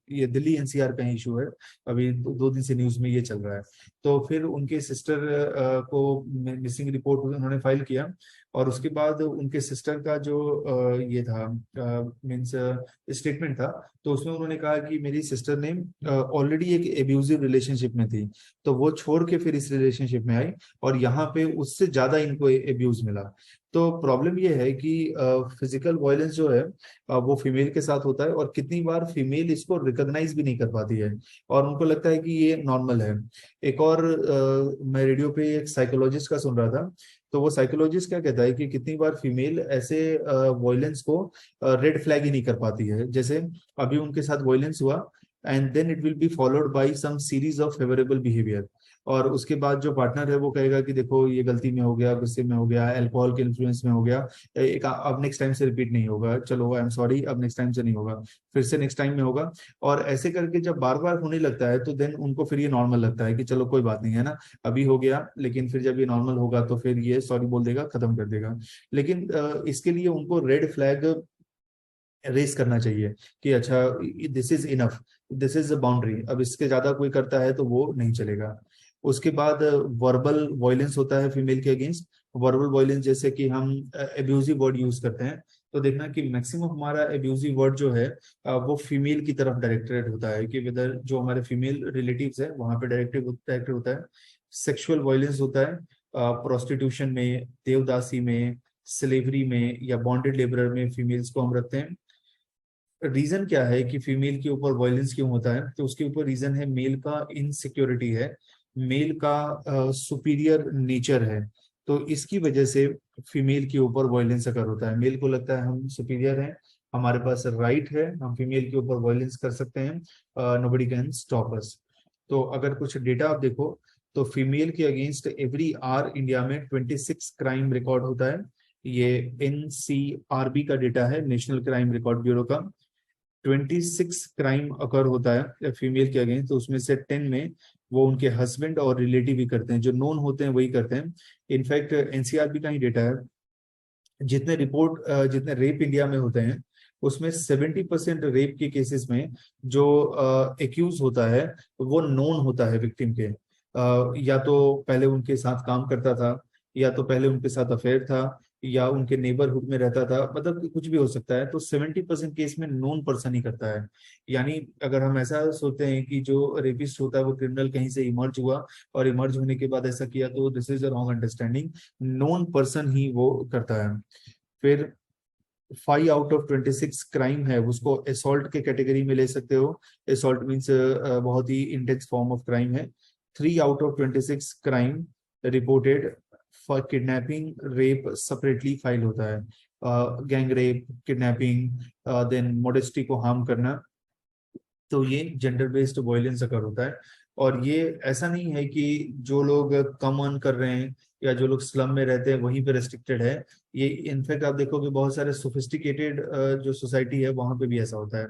ये दिल्ली एनसीआर का इशू है, अभी 2 दिन से न्यूज में ये चल रहा है। तो फिर उनके सिस्टर को मिसिंग रिपोर्ट उन्होंने फाइल किया, और उसके बाद उनके सिस्टर का जो ये था मीन्स स्टेटमेंट था, तो उसमें उन्होंने कहा कि मेरी सिस्टर ने ऑलरेडी एक एब्यूजिव रिलेशनशिप में थी, तो वो छोड़ के फिर इस रिलेशनशिप में आई, और यहाँ पे उससे ज्यादा इनको एब्यूज मिला। तो प्रॉब्लम ये है कि फिजिकल वायलेंस जो है वो फीमेल के साथ होता है, और कितनी बार फीमेल इसको रिकॉग्नाइज भी नहीं कर पाती है, और उनको लगता है कि ये नॉर्मल है। एक और मैं रेडियो पे एक साइकोलॉजिस्ट का सुन रहा था। तो वो साइकोलॉजिस्ट क्या कहता है कि कितनी बार फीमेल ऐसे वॉयलेंस को रेड फ्लैग ही नहीं कर पाती है। जैसे अभी उनके साथ वॉयलेंस हुआ, and then it will be followed by some series of favourable behaviour, और उसके बाद जो पार्टनर है वो कहेगा कि देखो ये गलती में हो गया, गुस्से में हो गया, अल्कोहल के इन्फ्लुएंस में हो गया, एक अब नेक्स्ट टाइम से रिपीट नहीं होगा, चलो आई एम सॉरी, अब नेक्स्ट टाइम से नहीं होगा, फिर से नेक्स्ट टाइम में होगा। और ऐसे करके जब बार बार होने लगता है तो देन उनको फिर ये नॉर्मल लगता है कि चलो कोई बात नहीं है ना, अभी हो गया, लेकिन फिर जब ये नॉर्मल होगा तो फिर ये सॉरी बोल देगा, खत्म कर देगा। लेकिन इसके लिए उनको रेड फ्लैग रेस करना चाहिए कि अच्छा this is enough, this is a boundary, अब इसके ज्यादा कोई करता है तो वो नहीं चलेगा। उसके बाद वर्बल वॉयलेंस होता है फीमेल के अगेंस्ट। वर्बल वॉयलेंस जैसे कि हम एब्यूजिव वर्ड यूज करते हैं, तो देखना कि मैक्सिमम हमारा एब्यूजिव वर्ड जो है वो फीमेल की तरफ डायरेक्टेड होता है, कि वेदर जो हमारे फीमेल रिलेटिव्स है वहां पे डायरेक्टेड होता है। सेक्सुअल वॉयलेंस होता है प्रोस्टिट्यूशन में, देवदासी में, स्लेवरी में, या बॉन्डेड लेबरर में फीमेल्स को हम रखते हैं। रीजन क्या है कि फीमेल के ऊपर वायलेंस क्यों होता है? तो उसके ऊपर रीजन है मेल का इनसिक्योरिटी है, मेल का सुपीरियर नेचर है। तो इसकी वजह से फीमेल के ऊपर वायलेंस अगर होता है, मेल को लगता है हम सुपीरियर हैं, हमारे पास राइट है, हम फीमेल के ऊपर वायलेंस कर सकते हैं, नोबडी कैन स्टॉप अस। तो अगर कुछ डेटा आप देखो, तो फीमेल के अगेंस्ट एवरी आर इंडिया में 26 क्राइम रिकॉर्ड होता है। ये एनसीआरबी का डेटा है, नेशनल क्राइम रिकॉर्ड ब्यूरो का। 26 क्राइम अकर होता है फीमेल के अगेंस्ट, तो उसमें से 10 में वो उनके हस्बैंड और रिलेटिव ही करते हैं, जो नोन होते हैं वही करते हैं। इनफैक्ट एनसीआरबी का ही डेटा है, जितने रेप इंडिया में होते हैं उसमें 70% रेप के केसेस में जो एक्यूज होता है वो नोन होता है विक्टिम के। या तो पहले उनके साथ काम करता था, या तो पहले उनके साथ अफेयर था, या उनके नेबरहुड में रहता था, मतलब कि कुछ भी हो सकता है। तो 70% केस में नोन पर्सन ही करता है। यानी अगर हम ऐसा सोचते हैं कि जो रेपिस्ट होता है वो क्रिमिनल कहीं से इमर्ज हुआ और इमर्ज होने के बाद ऐसा किया, तो this is a wrong understanding. Known person ही वो करता है। फिर 5 आउट ऑफ 26 क्राइम है उसको असॉल्ट के कैटेगरी में ले सकते हो। असॉल्ट मीन्स बहुत ही इंटेंस फॉर्म ऑफ क्राइम है। 3 out of 26 crime reported for kidnapping rape separately file होता है। Gang rape, kidnapping, then modesty को हार्म करना, तो ये जेंडर बेस्ड वायलेंस अगर होता है। और ये ऐसा नहीं है कि जो लोग कम अर्न कर रहे हैं या जो लोग स्लम में रहते हैं वहीं पे रेस्ट्रिक्टेड है। ये इनफैक्ट आप देखोगे बहुत सारे सोफिस्टिकेटेड जो सोसाइटी है वहां पे भी ऐसा होता है।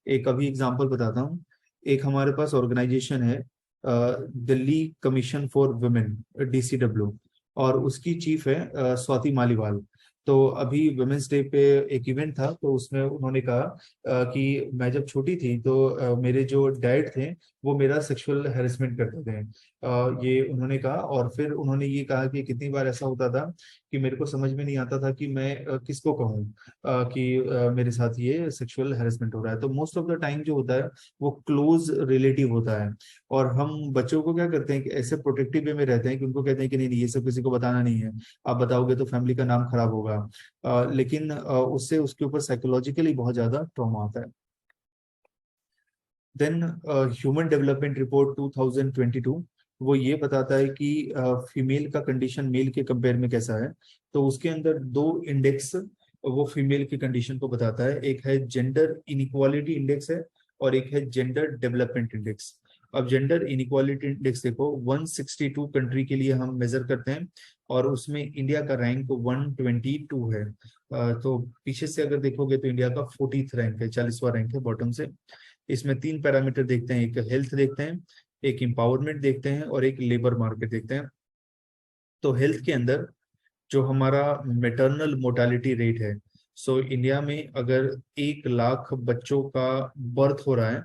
एक अभी एग्जांपल बताता हूँ। एक हमारे पास ऑर्गेनाइजेशन है Delhi commission for women, DCW, और उसकी चीफ है स्वाति मालीवाल। तो अभी वुमेन्स डे पे एक इवेंट था, तो उसमें उन्होंने कहा कि मैं जब छोटी थी तो मेरे जो डैड थे वो मेरा सेक्सुअल हैरेसमेंट करते थे। ये उन्होंने कहा, और फिर उन्होंने ये कहा कि कितनी बार ऐसा होता था कि मेरे को समझ में नहीं आता था कि मैं किसको कहूँ कि मेरे साथ ये सेक्सुअल हैरेसमेंट हो रहा है। तो मोस्ट ऑफ द टाइम जो होता है वो क्लोज रिलेटिव होता है। और हम बच्चों को क्या करते हैं कि ऐसे प्रोटेक्टिव वे में रहते हैं कि उनको कहते हैं कि नहीं नहीं, ये सब किसी को बताना नहीं है, आप बताओगे तो फैमिली का नाम खराब होगा। लेकिन उससे उसके ऊपर साइकोलॉजिकली बहुत ज्यादा ट्रॉमा आता है। देन ह्यूमन डेवलपमेंट रिपोर्ट 2022 वो ये बताता है कि फीमेल का कंडीशन मेल के कंपेयर में कैसा है। तो उसके अंदर दो इंडेक्स वो फीमेल की कंडीशन को बताता है। एक है जेंडर इनइक्वालिटी इंडेक्स है, और एक है जेंडर डेवलपमेंट इंडेक्स। अब जेंडर इनइक्वालिटी इंडेक्स देखो, 162 कंट्री के लिए हम मेजर करते हैं, और उसमें इंडिया का रैंक 122 है। तो पीछे से अगर देखोगे तो इंडिया का 40th रैंक है, 40वां रैंक है बॉटम से। इसमें 3 पैरामीटर देखते हैं, एक हेल्थ देखते हैं, एक एम्पावरमेंट देखते हैं, और एक लेबर मार्केट देखते हैं। तो हेल्थ के अंदर जो हमारा मेटरनल मोर्टालिटी रेट है, सो इंडिया में अगर 1 लाख बच्चों का बर्थ हो रहा है,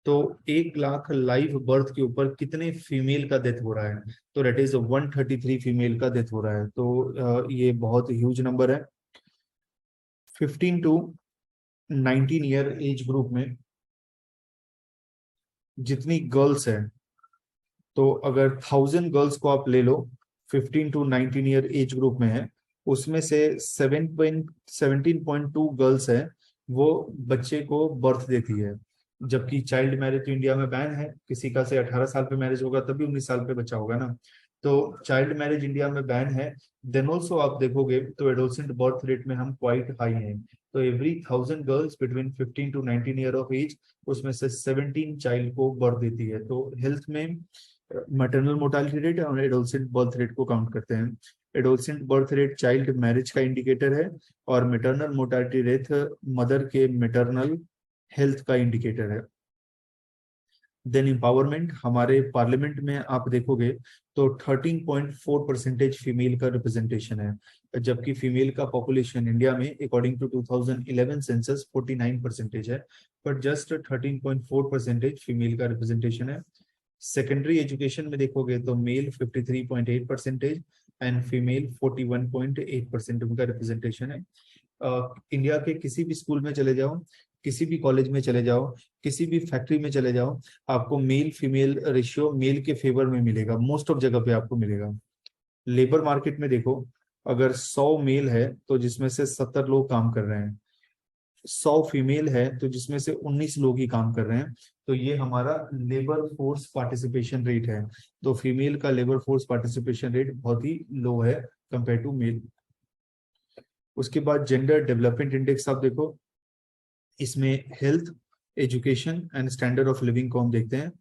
तो 1 लाख लाइव बर्थ के ऊपर कितने फीमेल का डेथ हो रहा है, तो डेट इज 133 फीमेल का डेथ हो रहा है। तो ये बहुत ह्यूज नंबर है। 15 to 19 ईयर एज ग्रुप में जितनी गर्ल्स है, तो अगर 1000 गर्ल्स को आप ले लो, 15 to 19 ईयर एज ग्रुप में है, उसमें से 17.2 गर्ल्स है वो बच्चे को बर्थ देती है। जबकि चाइल्ड मैरिज तो इंडिया में बैन है, किसी का से 18 साल पे मैरिज होगा तभी 19 साल पे बच्चा होगा ना। तो चाइल्ड मैरिज इंडिया में बैन है। देन ऑल्सो आप देखोगे तो एडोलसेंट बर्थ रेट में हम क्वाइट हाई हैं। तो every 1000 girls between 15 to 19 year of age, उसमें से 17 चाइल्ड को बर्थ देती है। तो हेल्थ में मैटरनल मोर्टालिटी रेट और एडोलसेंट बर्थ रेट को काउंट करते हैं। Adolescent birth rate child marriage का इंडिकेटर है, और मैटरनल मोर्टालिटी रेट मदर के मैटरनल हेल्थ का इंडिकेटर है। देन एम्पावरमेंट, हमारे पार्लियामेंट में आप देखोगे तो 13.4% फीमेल का रिप्रेजेंटेशन है, जबकि फीमेल का पॉपुलेशन इंडिया में अकॉर्डिंग टू 2011 सेंसस 49% है, पर जस्ट 13.4% फीमेल का रिप्रेजेंटेशन है। सेकेंडरी एजुकेशन में देखोगे तो मेल 53.8% एंड फीमेल 41.8% उनका रिप्रेजेंटेशन है। इंडिया के किसी भी स्कूल में चले जाओ, किसी भी कॉलेज में चले जाओ, किसी भी फैक्ट्री में चले जाओ, आपको मेल फीमेल रेशियो मेल के फेवर में मिलेगा, मोस्ट ऑफ जगह पे आपको मिलेगा। लेबर मार्केट में देखो, अगर 100 मेल है तो जिसमें से 70 लोग काम कर रहे हैं, 100 फीमेल है तो जिसमें से 19 लोग ही काम कर रहे हैं। तो ये हमारा लेबर फोर्स पार्टिसिपेशन रेट है। तो फीमेल का लेबर फोर्स पार्टिसिपेशन रेट बहुत ही लो है कंपेयर टू मेल। उसके बाद जेंडर डेवलपमेंट इंडेक्स आप देखो, इसमें health, education and standard of living को हम देखते हैं।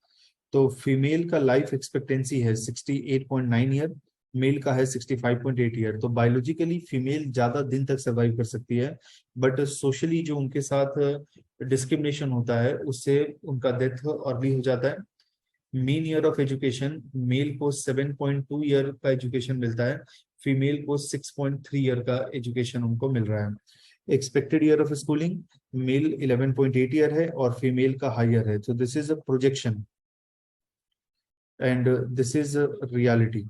तो फीमेल का लाइफ एक्सपेक्टेंसी है 68.9 ईयर, मेल का है 65.8 ईयर। तो बायोलॉजिकली फीमेल ज्यादा दिन तक सर्वाइव कर सकती है, बट सोशली जो उनके साथ डिस्क्रिमिनेशन होता है उससे उनका डेथ अर्ली हो जाता है। Mean year of education, male को 7.2 ईयर का एजुकेशन मिलता है, फीमेल को 6.3 ईयर का एजुकेशन उनको मिल रहा है। Expected year of schooling, male 11.8 year है और फीमेल का हायर है। तो this is a projection and this is reality.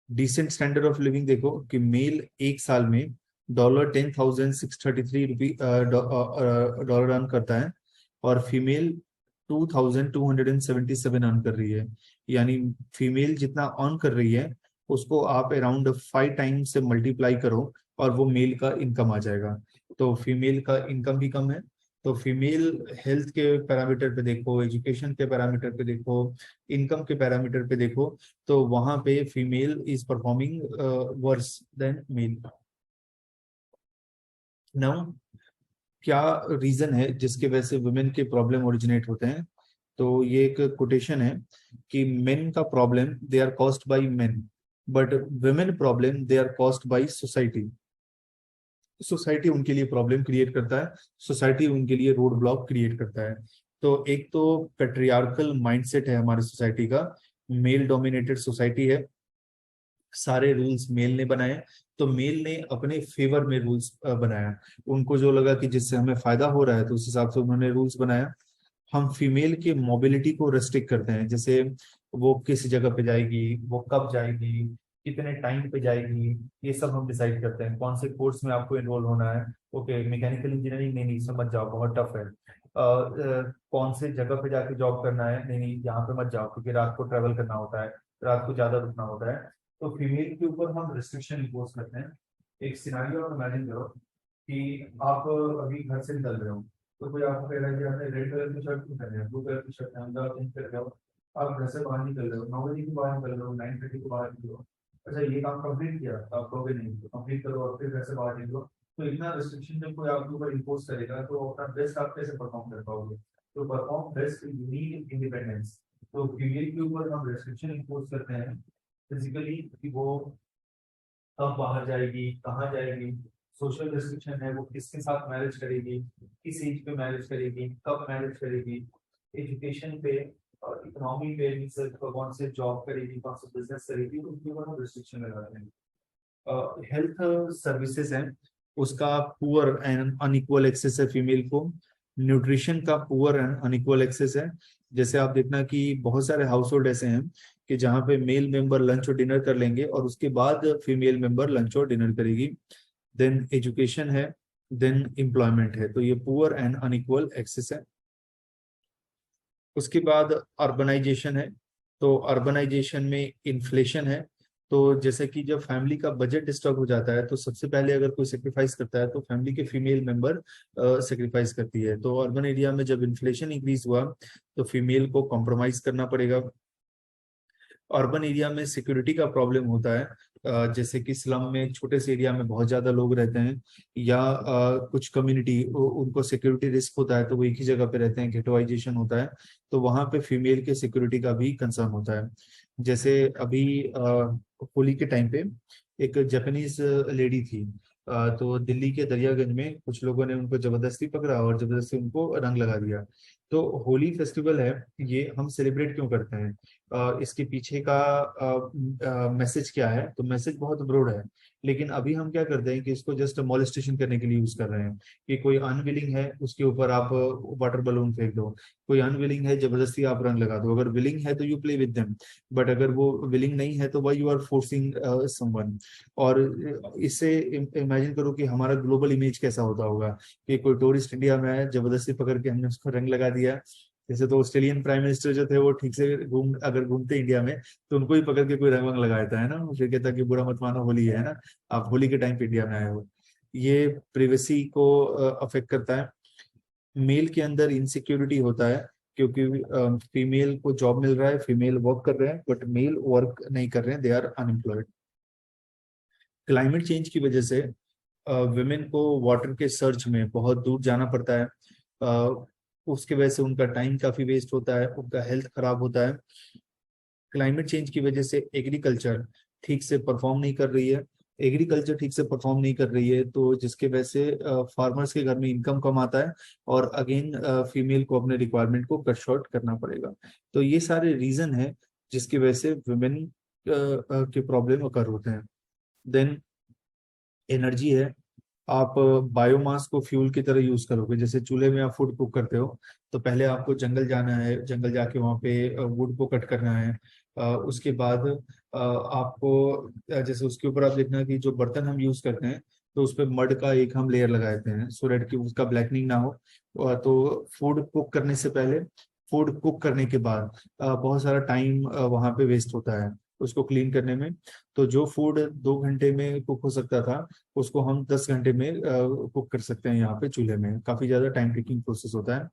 Decent standard of living देखो कि मेल एक साल में $10,633 डॉलर अर्न करता है और फीमेल 2,277 अर्न कर रही है। यानी फीमेल जितना अर्न कर रही है उसको आप अराउंड 5 टाइम्स से मल्टीप्लाई करो और वो मेल का इनकम आ जाएगा। तो फीमेल का इनकम भी कम है। तो फीमेल हेल्थ के पैरामीटर पे देखो, एजुकेशन के पैरामीटर पे देखो, इनकम के पैरामीटर पे देखो, तो वहां पे female is performing worse than male. Now क्या रीजन है जिसके वजह से वुमेन के प्रॉब्लम ओरिजिनेट होते हैं? तो ये एक कोटेशन है कि मेन का problem they are caused by men, but women problem they are caused by society. Society उनके लिए प्रॉब्लम क्रिएट करता है, सोसाइटी उनके लिए रोड ब्लॉक क्रिएट करता है। तो एक तो पेट्रियार्कल माइंडसेट है हमारी सोसाइटी का, मेल डोमिनेटेड सोसाइटी है, सारे रूल्स मेल ने बनाए। तो मेल ने अपने फेवर में रूल्स बनाया, उनको जो लगा कि जिससे हमें फायदा हो रहा है तो उस हिसाब से उन्होंने रूल्स बनाया। हम फीमेल की मोबिलिटी को रेस्ट्रिक्ट करते हैं, जैसे वो किस जगह पे जाएगी, वो कब जाएगी, कितने टाइम पे जाएगी, ये सब हम डिसाइड करते हैं। कौन से कोर्स में आपको एनरोल होना है, ओके मैकेनिकल इंजीनियरिंग, नहीं नहीं समझ जाओ बहुत टफ है। कौन से जगह पे जाके जॉब करना है, नहीं नहीं यहाँ पे मत जाओ क्योंकि रात को ट्रेवल करना होता है, रात को ज्यादा रुकना होता है। तो फीमेल के ऊपर हम रिस्ट्रिक्शन इम्पोज करते हैं। एक सिनारियो आप इमेजिन करो कि आप अभी घर से निकल रहे हो, तो कोई आपको कह रहा है कि आपने रेड कलर की शर्ट क्यों पहने है, ब्लू कलर की शर्ट पहन जाओ, चेंज कर जाओ। आप घर से बाहर निकल रहे हो, 9 बजे के बाहर निकल रहे हो, 9:30 को बाहर निकलो। अच्छा ये काम कंप्लीट किया तो आप कहोगे नहीं, तो कंप्लीट करो और फिर घर से बाहर निकलो। तो इतना रिस्ट्रिक्शन जब कोई आपके ऊपर इम्पोज करेगा तो अपना बेस्ट आप कैसे परफॉर्म कर पाओगे? तो perform best you need independence. तो फीमेल के ऊपर हम रिस्ट्रिक्शन इम्पोज करते हैं फिजिकली कि वो कब बाहर जाएगी, कहाँ जाएगी। सोशल रिस्ट्रिक्शन है, वो किसके साथ मैरिज करेगी, किस एज पे मैरिज करेगी, कब मैरिज करेगी। एजुकेशन पे और इकोनॉमी पे मींस कौन से जॉब करेगी, कौन से बिजनेस करेगी, उनके ऊपर हम रिस्ट्रिक्शन लगाते हैं। हेल्थ सर्विसेज हैं, उसका पुअर एंड अनइक्वल एक्सेस है फीमेल को। न्यूट्रिशन का पुअर एंड अनइक्वल एक्सेस है। जैसे आप देखना कि बहुत सारे हाउस होल्ड ऐसे हैं कि जहाँ पे मेल मेंबर लंच और डिनर कर लेंगे और उसके बाद फीमेल मेंबर लंच और डिनर करेगी। देन एजुकेशन है, देन एम्प्लॉयमेंट है। तो ये पुअर एंड अनइक्वल एक्सेस है। उसके बाद अर्बनाइजेशन है। तो अर्बनाइजेशन में इन्फ्लेशन है। तो जैसे कि जब फैमिली का बजट डिस्टर्ब हो जाता है तो सबसे पहले अगर कोई सेक्रीफाइस करता है तो फैमिली के फीमेल मेंबर सेक्रीफाइस करती है। तो अर्बन एरिया में जब इन्फ्लेशन इंक्रीज हुआ तो फीमेल को कॉम्प्रोमाइज करना पड़ेगा। अर्बन एरिया में सिक्योरिटी का प्रॉब्लम होता है, जैसे कि स्लम में छोटे से एरिया में बहुत ज्यादा लोग रहते हैं, या कुछ कम्युनिटी उनको सिक्योरिटी रिस्क होता है तो वो एक ही जगह पे रहते हैं, गेटोइजेशन होता है, तो वहां पे फीमेल के सिक्योरिटी का भी कंसर्न होता है। जैसे अभी होली के टाइम पे एक जापानीज लेडी थी, तो दिल्ली के दरियागंज में कुछ लोगों ने उनको जबरदस्ती पकड़ा और जबरदस्ती उनको रंग लगा दिया। तो होली फेस्टिवल है, ये हम सेलिब्रेट क्यों करते हैं, इसके पीछे का मैसेज क्या है? तो मैसेज बहुत ब्रॉड है, लेकिन अभी हम क्या करते हैं कि इसको जस्ट मॉलेस्टेशन करने के लिए यूज कर रहे हैं कि कोई अनविलिंग है उसके ऊपर आप वाटर बलून फेंक दो, कोई अनविलिंग है जबरदस्ती आप रंग लगा दो। अगर विलिंग है तो you play with them, but अगर वो विलिंग नहीं है तो why you are forcing someone. और इससे इमेजिन करो कि हमारा ग्लोबल इमेज कैसा होता होगा कि कोई टूरिस्ट इंडिया में आया, जबरदस्ती पकड़ के हमने उसको रंग लगा दिया। जैसे तो ऑस्ट्रेलियन प्राइम मिनिस्टर जो थे वो ठीक से अगर घूमते इंडिया में तो उनको ही पकड़ के कोई रंग वंग लगा देता है ना, फिर कहता कि बुरा मत मानो होली है ना, आप होली के टाइम पे इंडिया में आए हो। ये प्रिवेसी को अफेक्ट करता है। मेल के अंदर इनसिक्योरिटी होता है क्योंकि फीमेल को जॉब मिल रहा है, फीमेल वर्क कर रहे हैं, बट मेल वर्क नहीं कर रहे हैं, they are unemployed. Climate change की वजह से वुमेन को वाटर के सर्च में बहुत दूर जाना पड़ता है, उसके वजह से उनका टाइम काफी वेस्ट होता है, उनका हेल्थ खराब होता है। क्लाइमेट चेंज की वजह से एग्रीकल्चर ठीक से परफॉर्म नहीं कर रही है। एग्रीकल्चर ठीक से परफॉर्म नहीं कर रही है तो जिसके वजह से फार्मर्स के घर में इनकम कम आता है, और अगेन फीमेल को अपने रिक्वायरमेंट को कट शॉर्ट करना पड़ेगा। तो ये सारे रीजन है जिसकी वजह से वुमेन के प्रॉब्लम अकर होते हैं। देन एनर्जी है, आप बायोमास को फ्यूल की तरह यूज करोगे, जैसे चूल्हे में आप फूड कुक करते हो तो पहले आपको जंगल जाना है, जंगल जाके वहाँ पे वुड को कट करना है। उसके बाद आपको जैसे उसके ऊपर आप देखना कि जो बर्तन हम यूज करते हैं तो उस पर मड का एक हम लेयर लगा देते हैं सो दैट कि उसका ब्लैकनिंग ना हो। तो फूड कुक करने से पहले, फूड कुक करने के बाद बहुत सारा टाइम वहाँ पे वेस्ट होता है उसको क्लीन करने में। तो जो फूड 2 घंटे में कुक हो सकता था उसको हम 10 घंटे में कुक कर सकते हैं यहाँ पे चूल्हे में। काफी ज्यादा टाइम टेकिंग प्रोसेस होता है,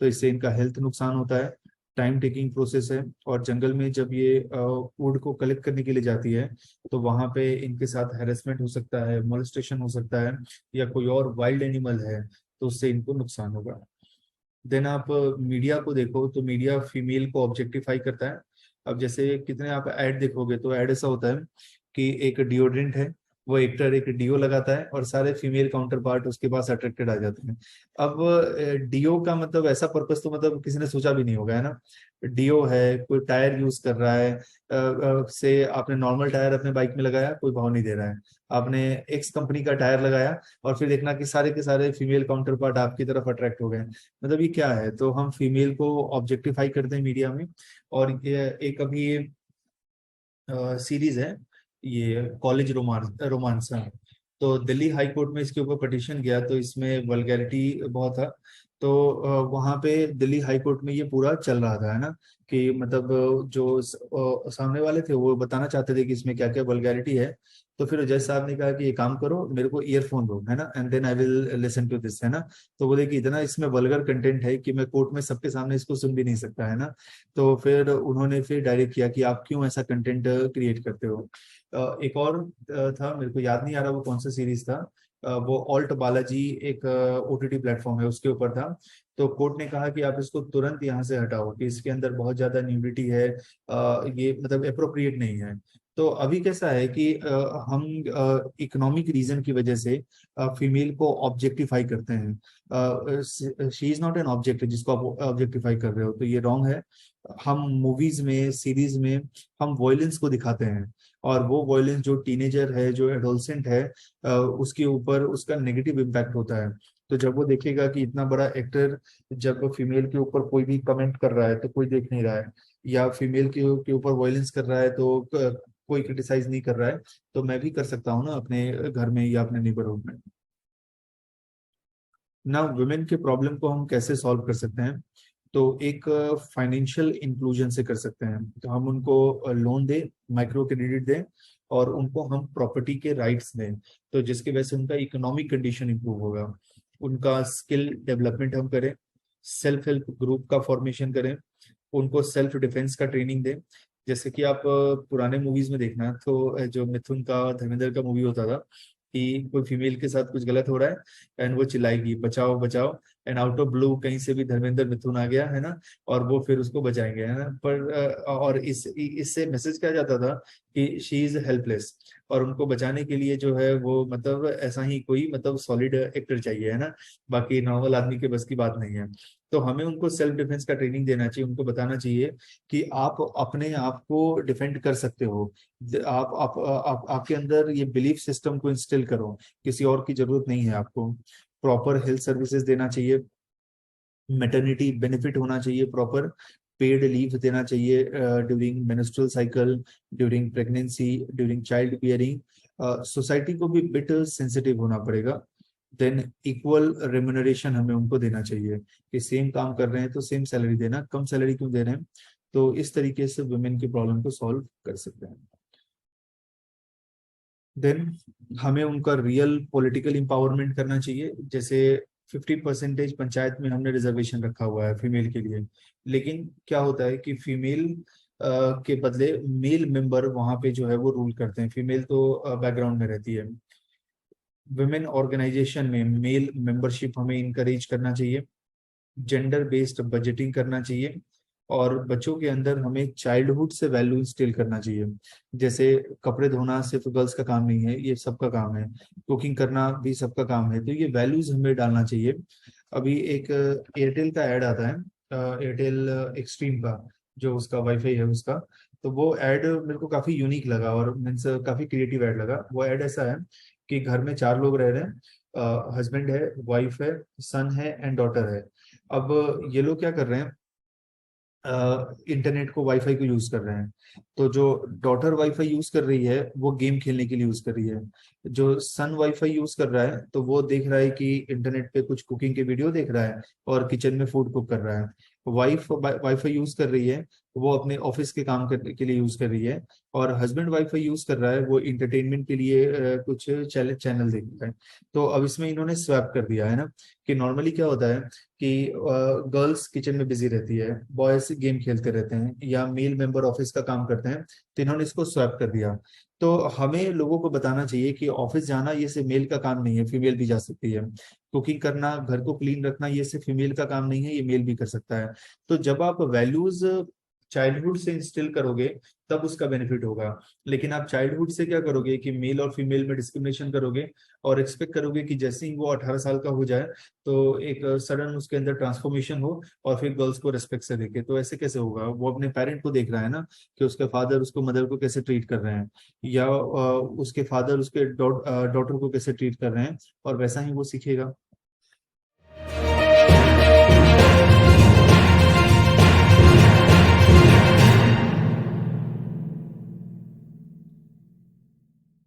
तो इससे इनका हेल्थ नुकसान होता है। टाइम टेकिंग प्रोसेस है, और जंगल में जब ये वुड को कलेक्ट करने के लिए जाती है तो वहां पे इनके साथ हैरेसमेंट हो सकता है, मोलेस्टेशन हो सकता है, या कोई और वाइल्ड एनिमल है तो उससे इनको नुकसान होगा। देन आप मीडिया को देखो तो मीडिया फीमेल को ऑब्जेक्टिफाई करता है। अब जैसे कितने आप ऐड देखोगे तो ऐड ऐसा होता है कि एक डिओड्रेंट है, वो एक्टर एक डीओ लगाता है और सारे फीमेल काउंटर पार्ट उसके पास अट्रैक्टेड आ जाते हैं। अब डीओ का मतलब ऐसा पर्पस तो मतलब किसी ने सोचा भी नहीं होगा, है ना। डीओ है, कोई टायर यूज कर रहा है, से आपने नॉर्मल टायर अपने बाइक में लगाया, कोई भाव नहीं दे रहा है। आपने एक्स कंपनी का टायर लगाया और फिर देखना कि सारे के सारे फीमेल काउंटर पार्ट आपकी तरफ अट्रैक्ट हो गए। मतलब ये क्या है, तो हम फीमेल को ऑब्जेक्टिफाई करते हैं मीडिया में। और ये एक अभी सीरीज है, ये कॉलेज रोमांस रोमांस है। तो दिल्ली हाई कोर्ट में इसके ऊपर पिटीशन गया तो इसमें वल्गैरिटी बहुत था। तो वहां पे दिल्ली हाई कोर्ट में ये पूरा चल रहा था, है ना, कि मतलब जो सामने वाले थे वो बताना चाहते थे कि इसमें क्या क्या वल्गैरिटी है। तो फिर जज साहब ने कहा कि ये काम करो, मेरे को ईयरफोन दो, है ना, and then I will listen to this, है ना। तो बोले कि इतना इसमें वल्गर कंटेंट है कि मैं कोर्ट में सबके सामने इसको सुन भी नहीं सकता, है ना। तो फिर उन्होंने फिर डायरेक्ट किया कि आप क्यों ऐसा कंटेंट क्रिएट करते हो। एक और था, मेरे को याद नहीं आ रहा वो कौन सा सीरीज था। वो ऑल्ट बालाजी एक ओटीटी प्लेटफॉर्म है उसके ऊपर था। तो कोर्ट ने कहा कि आप इसको तुरंत यहाँ से हटाओ कि इसके अंदर बहुत ज्यादा न्यूडिटी है, ये मतलब अप्रोप्रिएट नहीं है। तो अभी कैसा है कि हम इकोनॉमिक रीजन की वजह से फीमेल को ऑब्जेक्टिफाई करते हैं। She is not an object जिसको आप ऑब्जेक्टिफाई कर रहे हो, तो ये रॉन्ग है। हम मूवीज में, सीरीज में हम वॉयलेंस को दिखाते हैं, और वो वॉयलेंस जो टीनेजर है, जो एडोलसेंट है, उसके ऊपर उसका नेगेटिव इम्पैक्ट होता है। तो जब वो देखेगा कि इतना बड़ा एक्टर जब वो फीमेल के ऊपर कोई भी कमेंट कर रहा है तो कोई देख नहीं रहा है, या फीमेल के ऊपर वॉयलेंस कर रहा है तो कोई क्रिटिसाइज नहीं कर रहा है, तो मैं भी कर सकता हूँ ना अपने घर में या अपने नेबरहुड में। ना वुमेन के प्रॉब्लम को हम कैसे सॉल्व कर सकते हैं, तो एक फाइनेंशियल इंक्लूजन से कर सकते हैं। तो हम उनको लोन दें, माइक्रो क्रेडिट दें, और उनको हम प्रॉपर्टी के राइट्स दें, तो जिसकी वजह से उनका इकोनॉमिक कंडीशन इंप्रूव होगा। उनका स्किल डेवलपमेंट हम करें, सेल्फ हेल्प ग्रुप का फॉर्मेशन करें, उनको सेल्फ डिफेंस का ट्रेनिंग दें। जैसे कि आप पुराने मूवीज में देखना तो जो मिथुन का, धर्मेंद्र का मूवी होता था कि कोई फीमेल के साथ कुछ गलत हो रहा है एंड वो चिल्लाएगी बचाओ बचाओ, एंड आउट ऑफ ब्लू कहीं से भी धर्मेंद्र मिथुन आ गया, है ना, और वो फिर उसको बचाएंगे, है ना। पर और इससे मैसेज क्या जाता था कि शी इज हेल्पलेस, और उनको बचाने के लिए जो है वो मतलब ऐसा ही कोई मतलब सॉलिड एक्टर चाहिए, है ना, बाकी नॉर्मल आदमी के बस की बात नहीं है। तो हमें उनको सेल्फ डिफेंस का ट्रेनिंग देना चाहिए, उनको बताना चाहिए कि आप अपने आप को डिफेंड कर सकते हो। आपके अंदर ये बिलीफ सिस्टम को इंस्टिल करो, किसी और की जरूरत नहीं है आपको। प्रॉपर हेल्थ सर्विसेज देना चाहिए, मैटरनिटी बेनिफिट होना चाहिए प्रॉपर, पेड लीव देना चाहिए during menstrual cycle, during pregnancy, during child bearing. Society को भी बिट सेंसिटिव होना पड़ेगा। देन इक्वल रेम्युनरेशन हमें उनको देना चाहिए कि सेम काम कर रहे हैं तो सेम सैलरी देना, कम सैलरी क्यों दे रहे हैं। तो इस तरीके से वुमेन की प्रॉब्लम को सॉल्व कर सकते हैं। देन हमें उनका रियल पॉलिटिकल इंपावरमेंट करना चाहिए। जैसे 50% पंचायत में हमने रिजर्वेशन रखा हुआ है फीमेल के लिए, लेकिन क्या होता है कि फीमेल के बदले मेल मेंबर वहां पे जो है वो रूल करते हैं, फीमेल तो बैकग्राउंड में रहती है। वुमेन ऑर्गेनाइजेशन में मेल मेंबरशिप हमें इनकरेज करना चाहिए, जेंडर बेस्ड बजटिंग करना चाहिए, और बच्चों के अंदर हमें चाइल्डहुड से वैल्यू इंस्टिल करना चाहिए। जैसे कपड़े धोना सिर्फ गर्ल्स का काम नहीं है, ये सबका काम है। कुकिंग करना भी सबका काम है, तो ये वैल्यूज हमें डालना चाहिए। अभी एक एयरटेल का ऐड आता है, एयरटेल एक्सट्रीम का, जो उसका वाईफाई है उसका। तो वो ऐड मेरे को काफी यूनिक लगा और मीन्स काफी क्रिएटिव ऐड लगा। वो ऐड ऐसा है कि घर में चार लोग रह रहे हैं, हस्बैंड है, वाइफ है, सन है एंड डॉटर है। अब ये लोग क्या कर रहे हैं, इंटरनेट को, वाईफाई को यूज कर रहे हैं। तो जो डॉटर वाईफाई यूज कर रही है वो गेम खेलने के लिए यूज कर रही है। जो सन वाईफाई यूज कर रहा है तो वो देख रहा है कि इंटरनेट पे कुछ कुकिंग के वीडियो देख रहा है और किचन में फूड कुक कर रहा है। वाइफ वाईफाई यूज कर रही है, वो अपने ऑफिस के काम करने के लिए यूज कर रही है। और हस्बैंड वाईफाई यूज कर रहा है, वो इंटरटेनमेंट के लिए कुछ चैनल देख रहा है। तो अब इसमें इन्होंने स्वैप कर दिया है ना, कि नॉर्मली क्या होता है कि गर्ल्स किचन में बिजी रहती है, बॉयज गेम खेलते रहते हैं, या मेल मेंबर ऑफिस का काम करते हैं। तो इन्होंने इसको स्वैप कर दिया। तो हमें लोगों को बताना चाहिए कि ऑफिस जाना ये सिर्फ मेल का काम नहीं है, फीमेल भी जा सकती है। कुकिंग करना, घर को क्लीन रखना, ये सिर्फ फीमेल का काम नहीं है, ये मेल भी कर सकता है। तो जब आप वैल्यूज चाइल्डहुड से इंस्टिल करोगे तब उसका बेनिफिट होगा। लेकिन आप चाइल्डहुड से क्या करोगे कि मेल और फीमेल में डिस्क्रिमिनेशन करोगे और एक्सपेक्ट करोगे कि जैसे ही वो 18 साल का हो जाए तो एक सडन उसके अंदर ट्रांसफॉर्मेशन हो और फिर गर्ल्स को रेस्पेक्ट से देखे, तो ऐसे कैसे होगा? वो अपने पेरेंट को देख रहा है ना, कि उसके फादर उसको, मदर को कैसे ट्रीट कर रहे हैं, या उसके फादर उसके डॉटर को कैसे ट्रीट कर रहे हैं, और वैसा ही वो सीखेगा।